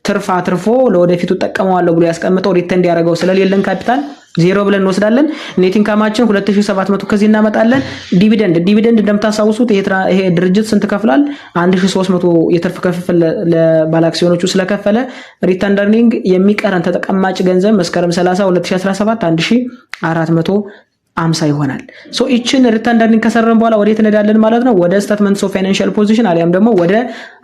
A: ትርፍ አትርፎ ለወደፊቱ ጠቀመዋለሁ ብሎ ያስቀምጠው ሪተርን ያደረገው ስለሌለን ካፒታል ዜሮ ብለን እንወስዳለን። ኔት ኢንካማችን 2700 ከዚህ እናመጣለን። ዲቪደንድ እንደምታሳውሱት ይሄ ድርጅት ስንት ከፍሏል? 1300 የትርፍ ክፍፍል ለባለ አክሲዮኖቹ ስለከፈለ ሪተርን ኤርኒንግ የሚቀረን ተጠቀማጭ ገንዘብ መስከረም 30 2017 1450 ይሆናል። ሶ እቺን ሪተርን ኤርኒንግ ከሰረን በኋላ ወዴት እንሄዳለን ማለት ነው? ወደ ስቴትመንትስ ኦፍ ፋይናንሻል ፖዚሽን አሊያም ደግሞ ወደ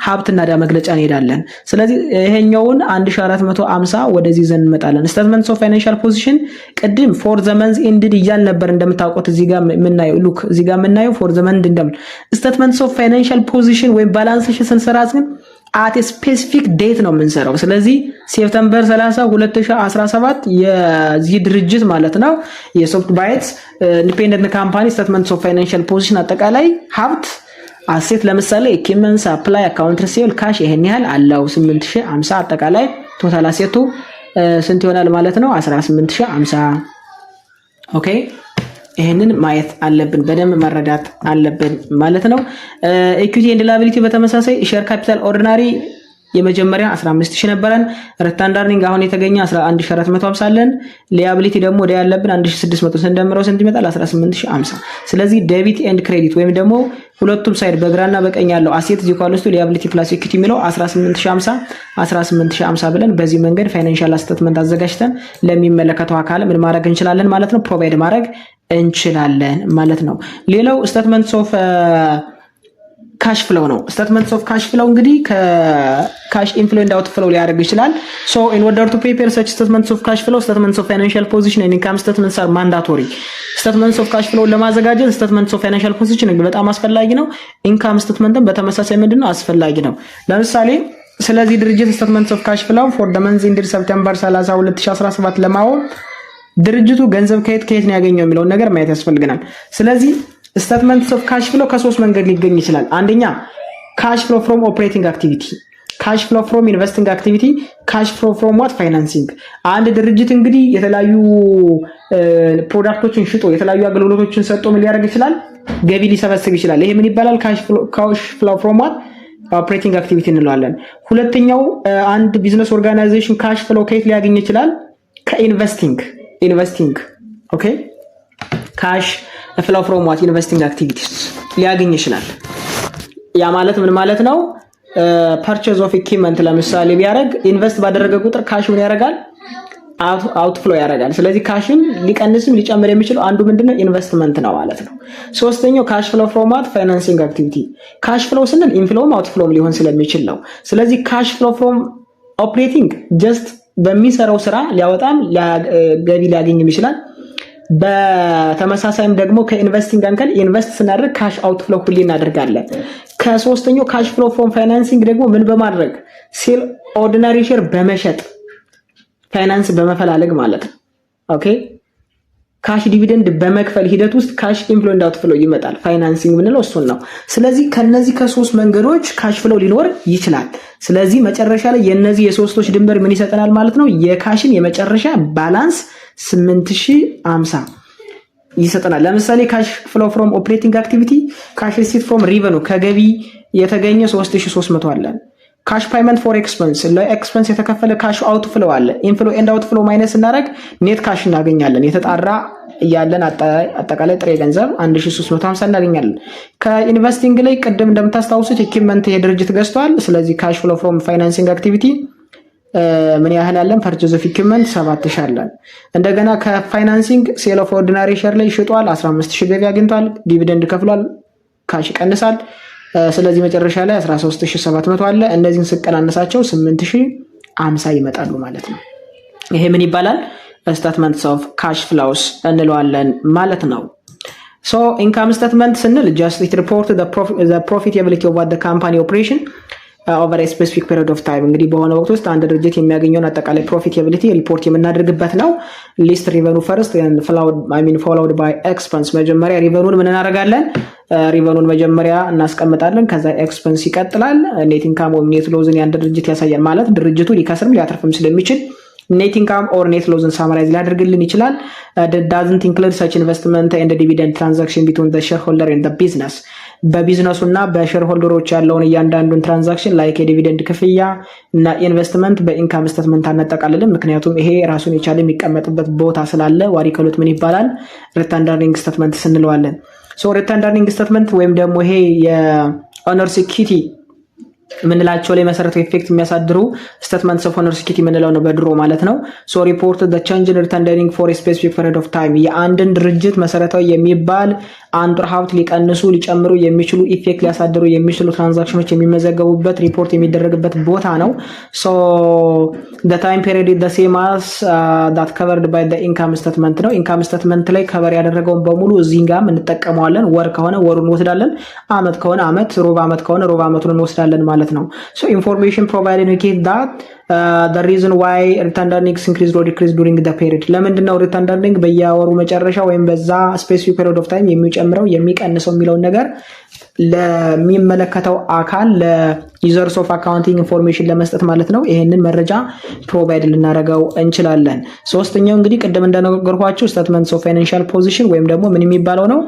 A: ሀብትና ዕዳ መግለጫ እንሄዳለን። ስለዚህ ይሄኛውን 1450 ወደዚህ ዘን እንመጣለን። ስቴትመንትስ ኦፍ ፋይናንሻል ፖዚሽን ቅድም ፎር ዘ መንዝ ኢንድድ እያል ነበር እንደምታውቁት እዚህ ጋር የምናየው ሉክ እዚህ ጋር የምናየው ፎር ዘ መንዝ እንደም ስቴትመንትስ ኦፍ ፋይናንሻል ፖዚሽን ወይ ባላንስ ሺት ስንሰራ ግን አት ስፔሲፊክ ዴት ነው የምንሰራው። ስለዚህ ሴፕቴምበር 30 2017 የዚህ ድርጅት ማለት ነው የሶፍት ባይትስ ኢንዲፔንደንት ካምፓኒ ስቴትመንትስ ኦፍ ፋይናንሻል ፖዚሽን አጠቃላይ ሀብት አሴት ለምሳሌ ኢኩዊፕመንት ሰፕላይ አካውንት ሪሲቨብል ካሽ ይሄን ያህል አለው 8050 አጠቃላይ ቶታል አሴቱ ስንት ይሆናል ማለት ነው 18050። ኦኬ ይሄንን ማየት አለብን፣ በደንብ መረዳት አለብን ማለት ነው። ኢኩዊቲ ኤንድ ላያቢሊቲ በተመሳሳይ ሼር ካፒታል ኦርዲናሪ የመጀመሪያ 15000 ነበረን። ሪተርን ኤርኒንግ አሁን የተገኘ 11450 አለን። ሊያቢሊቲ ደግሞ ወደ ያለብን 1600 ስንደምረው ስንት ይመጣል? 18050። ስለዚህ ዴቢት ኤንድ ክሬዲት ወይም ደግሞ ሁለቱም ሳይድ በግራና በቀኝ ያለው አሴት ዚኳልስቱ ሊያቢሊቲ ፕላስ ኢኩዊቲ የሚለው 18050 ብለን በዚህ መንገድ ፋይናንሻል ስቴትመንት አዘጋጅተን ለሚመለከተው አካል ምን ማድረግ እንችላለን ማለት ነው? ፕሮቫይድ ማድረግ እንችላለን ማለት ነው። ሌላው ስቴትመንትስ ኦፍ ካሽ ፍሎው ነው። ስቴትመንትስ ኦፍ ካሽ ፍሎው እንግዲህ ከካሽ ኢንፍሎ ኤንድ አውት ፍሎው ሊያደርግ ይችላል። ሶ ኢን ኦርደር ቱ ፕሪፔር ሰች ስቴትመንትስ ኦፍ ካሽ ፍሎው ስቴትመንትስ ኦፍ ፋይናንሻል ፖዚሽን ኤንድ ኢንካም ስቴትመንትስ አር ማንዳቶሪ። ስቴትመንትስ ኦፍ ካሽ ፍሎው ለማዘጋጀት ስቴትመንትስ ኦፍ ፋይናንሻል ፖዚሽን በጣም አስፈላጊ ነው። ኢንካም ስቴትመንትም በተመሳሳይ ምንድነው አስፈላጊ ነው። ለምሳሌ ስለዚህ ድርጅት ስቴትመንትስ ኦፍ ካሽ ፍሎው ፎር ዘ መንዝ ኢንዲድ ሰፕቴምበር 30 2017 ለማወቅ ድርጅቱ ገንዘብ ከየት ነው ያገኘው የሚለውን ነገር ማየት ያስፈልገናል። ስለዚህ ስቴትመንትስ ኦፍ ካሽ ፍሎ ከሶስት መንገድ ሊገኝ ይችላል። አንደኛ ካሽ ፍሎ ፍሮም ኦፕሬቲንግ አክቲቪቲ፣ ካሽ ፍሎ ፍሮም ኢንቨስቲንግ አክቲቪቲ፣ ካሽ ፍሎ ፍሮም ዋት ፋይናንሲንግ። አንድ ድርጅት እንግዲህ የተለያዩ ፕሮዳክቶችን ሽጦ የተለያዩ አገልግሎቶችን ሰጥቶ ምን ሊያደርግ ይችላል? ገቢ ሊሰበስብ ይችላል። ይሄ ምን ይባላል? ካሽ ፍሎ ፍሮም ዋት ኦፕሬቲንግ አክቲቪቲ እንለዋለን። ሁለተኛው አንድ ቢዝነስ ኦርጋናይዜሽን ካሽ ፍሎ ከየት ሊያገኝ ይችላል? ከኢንቨስቲንግ ኦኬ ካሽ ፍሎው ፍሮም ዋት ኢንቨስቲንግ አክቲቪቲስ ሊያገኝ ይችላል። ያ ማለት ምን ማለት ነው? ፐርቼዝ ኦፍ ኢኩዊፕመንት ለምሳሌ ቢያደርግ ኢንቨስት ባደረገ ቁጥር ካሽ ምን ያደርጋል? አውት ፍሎ ያደርጋል። ስለዚህ ካሽን ሊቀንስም ሊጨምር የሚችለው አንዱ ምንድነው? ኢንቨስትመንት ነው ማለት ነው። ሶስተኛው ካሽ ፍሎ ፍሮም ዋት ፋይናንሲንግ አክቲቪቲ። ካሽ ፍሎ ስንል ኢንፍሎም አውት ፍሎም ሊሆን ስለሚችል ነው። ስለዚህ ካሽ ፍሎ ፍሮም ኦፕሬቲንግ ጀስት በሚሰራው ስራ ሊያወጣም ገቢ ሊያገኝም ይችላል። በተመሳሳይም ደግሞ ከኢንቨስቲንግ አንከል ኢንቨስት ስናደርግ ካሽ አውት ፍሎ ሁሌ እናደርጋለን። ከሶስተኛው ካሽ ፍሎ ፍሮም ፋይናንሲንግ ደግሞ ምን በማድረግ ሴል ኦርዲናሪ ሼር በመሸጥ ፋይናንስ በመፈላለግ ማለት ነው። ኦኬ ካሽ ዲቪደንድ በመክፈል ሂደት ውስጥ ካሽ ኢንፍሎ ኤንድ አውት ፍሎ ይመጣል። ፋይናንሲንግ ምንለው እሱን ነው። ስለዚህ ከነዚህ ከሶስት መንገዶች ካሽ ፍሎ ሊኖር ይችላል። ስለዚህ መጨረሻ ላይ የነዚህ የሶስቶች ድምር ምን ይሰጠናል ማለት ነው? የካሽን የመጨረሻ ባላንስ 8050 ይሰጠናል። ለምሳሌ ካሽ ፍሎ ፍሮም ኦፕሬቲንግ አክቲቪቲ ካሽ ሪሲት ፍሮም ሪቨኑ ከገቢ የተገኘ 3300 አለን። ካሽ ፓይመንት ፎር ኤክስፐንስ ለኤክስፐንስ የተከፈለ ካሽ አውት ፍሎ አለ። ኢንፍሎ ኤንድ አውት ፍሎ ማይነስ እናደርግ ኔት ካሽ እናገኛለን። የተጣራ ያለን አጠቃላይ ጥሬ ገንዘብ 1350 እናገኛለን። ከኢንቨስቲንግ ላይ ቅድም እንደምታስታውሱት ኢኩዊፕመንት የድርጅት ገዝቷል። ስለዚህ ካሽ ፍሎ ፍሮም ፋይናንሲንግ አክቲቪቲ ምን ያህል አለን? ፐርቼዝ ኦፍ ኢኩዊፕመንት 7000 አለን። እንደገና ከፋይናንሲንግ ሴል ኦፍ ኦርዲናሪ ሼር ላይ ሽጧል፣ 15000 ገቢ አግኝቷል፣ ዲቪደንድ ከፍሏል፣ ካሽ ይቀንሳል። ስለዚህ መጨረሻ ላይ 13700 አለ። እነዚህን ስቀናነሳቸው 8050 ይመጣሉ ማለት ነው። ይሄ ምን ይባላል? ስቴትመንትስ ኦፍ ካሽ ፍሎውስ እንለዋለን ማለት ነው። ሶ ኢንካም ስቴትመንት ስንል just it report the profitability of what the company operation ኦቨር ኤ ስፔሲፊክ ፔሪድ ኦፍ ታይም እንግዲህ በሆነ ወቅት ውስጥ አንድ ድርጅት የሚያገኘውን አጠቃላይ ፕሮፊታቢሊቲ ሪፖርት የምናደርግበት ነው። ሊስት ሪቨኑ ፈርስት ኤንድ ፎሎውድ ባይ ኤክስፐንስ። መጀመሪያ ሪቨኑን ምን እናደርጋለን? ሪቨኑን መጀመሪያ እናስቀምጣለን። ከዛ ኤክስፐንስ ይቀጥላል። ኔት ኢንካም ወይም ኔት ሎዝን ያን ድርጅት ያሳያል። ማለት ድርጅቱ ሊከስርም ሊያተርፍም ስለሚችል ኔት ኢንካም ኦር ኔት ሎዝን ሳማራይዝ ሊያደርግልን ይችላል። ዳዝንት ኢንክሉድ ሰች ኢንቨስትመንት ኤንድ ዲቪደንድ ትራንዛክሽን ቢትዊን ዘ ሼርሆልደር ኤንድ ዘ ቢዝነስ። በቢዝነሱ እና በሼርሆልደሮች ያለውን እያንዳንዱን ትራንዛክሽን ላይክ የዲቪደንድ ክፍያ እና ኢንቨስትመንት በኢንካም ስቴትመንት አናጠቃልልም። ምክንያቱም ይሄ ራሱን የቻለ የሚቀመጥበት ቦታ ስላለ ዋሪከሉት ምን ይባላል? ሪተርን ኤርኒንግ ስቴትመንት ስንለዋለን። ሶ ሪተርን ኤርኒንግ ስቴትመንት ወይም ደግሞ ይሄ የኦነርስ ኢኩዊቲ ምንላቸው ላይ መሰረታዊ ኢፌክት የሚያሳድሩ ስቴትመንትስ ኦፍ ኦነርስ ኢኩዊቲ ምንለው ነው በድሮ ማለት ነው። ሶ ሪፖርት ዘ ቼንጅ ኢን ሪተርን ኤርኒንግ ፎር ኤ ስፔሲፊክ ፔሪድ ኦፍ ታይም የአንድን ድርጅት መሰረታዊ የሚባል አንጡር ሀብት ሊቀንሱ ሊጨምሩ የሚችሉ ኢፌክት ሊያሳድሩ የሚችሉ ትራንዛክሽኖች የሚመዘገቡበት ሪፖርት የሚደረግበት ቦታ ነው። ሶ the time period is the same as that covered by the income statement ነው። ኢንካም ስቴትመንት ላይ ከበር ያደረገውን በሙሉ እዚህ ጋር እንጠቀመዋለን። ወር ከሆነ ወሩን እንወስዳለን፣ አመት ከሆነ አመት፣ ሩብ አመት ከሆነ ሩብ አመቱን እንወስዳለን ማለት ነው። so information provided indicate that the reason why return earnings increased or decreased during the period ለምንድነው return earning በየወሩ መጨረሻ ወይም በዛ specific period of time የሚጨምረው የሚቀንሰው የሚለውን ነገር ለሚመለከተው አካል ለዩዘርስ ኦፍ አካውንቲንግ ኢንፎርሜሽን ለመስጠት ማለት ነው። ይሄንን መረጃ ፕሮቫይድ ልናደርገው እንችላለን። ሶስተኛው እንግዲህ ቅድም እንደነገርኳችሁ ስቴትመንትስ ኦፍ ፋይናንሻል ፖዚሽን ወይም ደግሞ ምን የሚባለው ነው?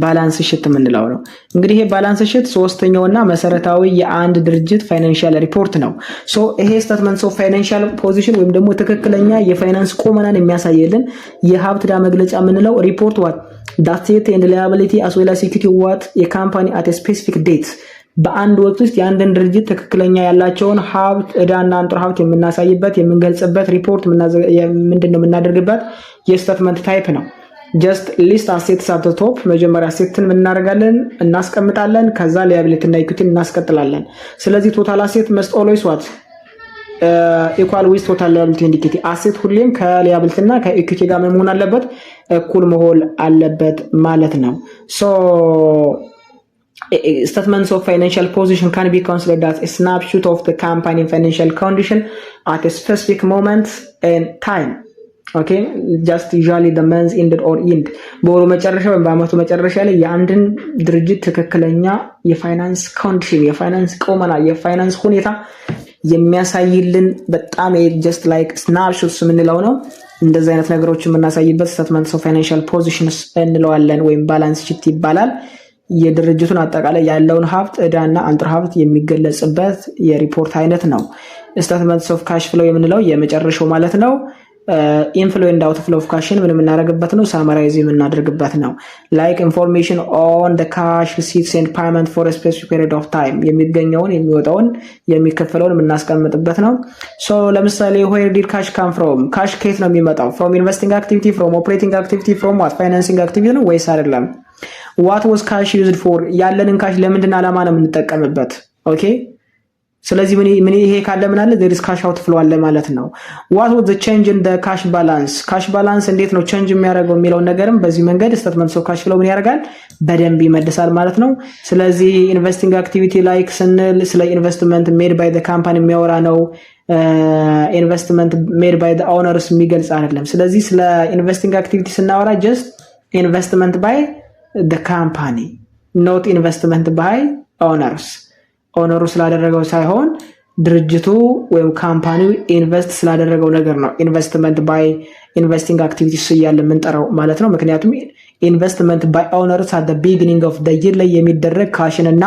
A: ባላንስ ሺት የምንለው ነው። እንግዲህ ይሄ ባላንስ ሺት ሶስተኛውና መሰረታዊ የአንድ ድርጅት ፋይናንሻል ሪፖርት ነው። ሶ ይሄ ስቴትመንትስ ኦፍ ፋይናንሻል ፖዚሽን ወይም ደግሞ ትክክለኛ የፋይናንስ ቁመናን የሚያሳይልን የሀብት ዕዳ መግለጫ የምንለው ሪፖርት what that asset and liability as well as equity what a company at a specific date በአንድ ወቅት ውስጥ የአንድን ድርጅት ትክክለኛ ያላቸውን ሀብት ዕዳና አንጡር ሀብት የምናሳይበት የምንገልጽበት ሪፖርት ምንድነው የምናደርግበት የስቴትመንት ታይፕ ነው። ጀስት ሊስት አሴትስ አት ቶፕ መጀመሪያ አሴትን ምን እናደርጋለን? እናስቀምጣለን። ከዛ ሊያቢሊቲ እና ኢኩዊቲን እናስቀጥላለን። ስለዚህ ቶታል አሴት መስት ኦልዌይስ ዋት ኢኳል ዊዝ ቶታል ሊያቢሊቲ ኤንድ ኢኩዊቲ። አሴት ሁሌም ከሊያቢሊቲ እና ከኢኩዊቲ ጋር መሆን አለበት፣ እኩል መሆን አለበት ማለት ነው። ሶ statements of financial position can be considered as a snapshot of the company financial condition at a specific moment in time. Okay, just usually the month ended or end በወሩ መጨረሻ ወይም በአመቱ መጨረሻ ላይ የአንድን ድርጅት ትክክለኛ የፋይናንስ ኮንዲሽን የፋይናንስ ቁመና የፋይናንስ ሁኔታ የሚያሳይልን በጣም just like snapshots የምንለው ነው። እንደዚህ አይነት ነገሮችን የምናሳይበት statements of financial positions እንለዋለን ወይም ባላንስ ሺት ይባላል። የድርጅቱን አጠቃላይ ያለውን ሀብት ዕዳና አንጡር ሀብት የሚገለጽበት የሪፖርት አይነት ነው። statements of cash flow የምንለው የመጨረሻው ማለት ነው። ኢንፍሎ ኤንድ አውትፍሎ ኦፍ ካሽን ምን የምናደርግበት ነው? ሳማራይዝ የምናደርግበት ነው። ላይክ ኢንፎርሜሽን ኦን ዘ ካሽ ሪሲትስ ኤንድ ፔመንት ፎር ኤ ስፔሲፊክ ፔሪድ ኦፍ ታይም የሚገኘውን የሚወጣውን የሚከፈለውን የምናስቀምጥበት ነው። ሶ ለምሳሌ ዌር ዲድ ካሽ ካም ፍሮም? ካሽ ከየት ነው የሚመጣው? ፍሮም ኢንቨስቲንግ አክቲቪቲ፣ ፍሮም ኦፕሬቲንግ አክቲቪቲ፣ ፍሮም ዋት ፋይናንሲንግ አክቲቪቲ ነው ወይስ አይደለም? ዋት ዋዝ ካሽ ዩዝድ ፎር? ያለንን ካሽ ለምንድን ዓላማ ነው የምንጠቀምበት? ኦኬ ስለዚህ ምን ይሄ ካለ ምን አለ there is cash outflow አለ ማለት ነው። what was the change in the cash balance? cash balance እንዴት ነው change የሚያደርገው የሚለው ነገርም በዚህ መንገድ statements of cash flow ምን ያደርጋል በደንብ ይመልሳል ማለት ነው። ስለዚህ ኢንቨስቲንግ አክቲቪቲ ላይክ ስንል ስለ ኢንቨስትመንት made by the company የሚያወራ ነው። ኢንቨስትመንት made by the owners የሚገልጽ አይደለም። ስለዚህ ስለ ኢንቨስቲንግ አክቲቪቲ ስናወራ just investment by the company not investment by owners ኦነሩ ስላደረገው ሳይሆን ድርጅቱ ወይም ካምፓኒው ኢንቨስት ስላደረገው ነገር ነው ኢንቨስትመንት ባይ ኢንቨስቲንግ አክቲቪቲስ እያለ የምንጠራው ማለት ነው። ምክንያቱም ኢንቨስትመንት ባይ ኦነርስ አት ዘ ቢጊኒንግ ኦፍ ዘ ይር ላይ የሚደረግ ካሽን እና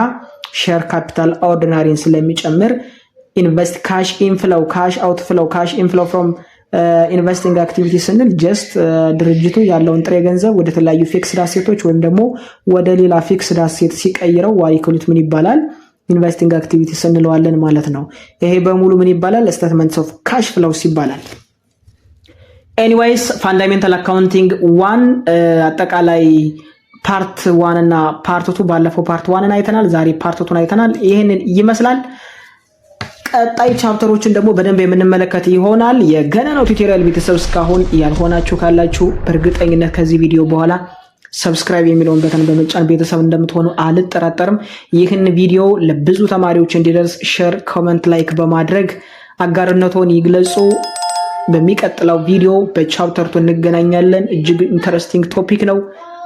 A: ሼር ካፒታል ኦርዲናሪን ስለሚጨምር ኢንቨስት ካሽ ኢንፍሎው ካሽ አውትፍሎው ካሽ ኢንፍሎው ፍሮም ኢንቨስቲንግ አክቲቪቲ ስንል ጀስት ድርጅቱ ያለውን ጥሬ ገንዘብ ወደ ተለያዩ ፊክስድ አሴቶች ወይም ደግሞ ወደ ሌላ ፊክስድ አሴት ሲቀይረው ዋሪክሉት ምን ይባላል? ኢንቨስቲንግ አክቲቪቲ ስንለዋለን ማለት ነው። ይሄ በሙሉ ምን ይባላል? ስቴትመንትስ ኦፍ ካሽ ፍሎውስ ይባላል። ኤኒዌይስ ፋንዳሜንታል አካውንቲንግ 1 አጠቃላይ ፓርት 1 እና ፓርት 2 ባለፈው ፓርት 1 አይተናል። ዛሬ ፓርት 2 አይተናል። ይሄንን ይመስላል። ቀጣይ ቻፕተሮችን ደግሞ በደንብ የምንመለከት ይሆናል። የገና ነው ቱቶሪያል ቤተሰብ እስካሁን ያልሆናችሁ ካላችሁ በእርግጠኝነት ከዚህ ቪዲዮ በኋላ ሰብስክራይብ የሚለውን በተን በመጫን ቤተሰብ እንደምትሆኑ አልጠራጠርም። ይህን ቪዲዮ ለብዙ ተማሪዎች እንዲደርስ ሼር፣ ኮመንት፣ ላይክ በማድረግ አጋርነቶን ይግለጹ። በሚቀጥለው ቪዲዮ በቻፕተር 2 እንገናኛለን። እጅግ ኢንተረስቲንግ ቶፒክ ነው።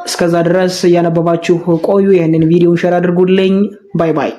A: እስከዛ ድረስ እያነበባችሁ ቆዩ። ይህንን ቪዲዮ ሼር አድርጉልኝ። ባይ ባይ።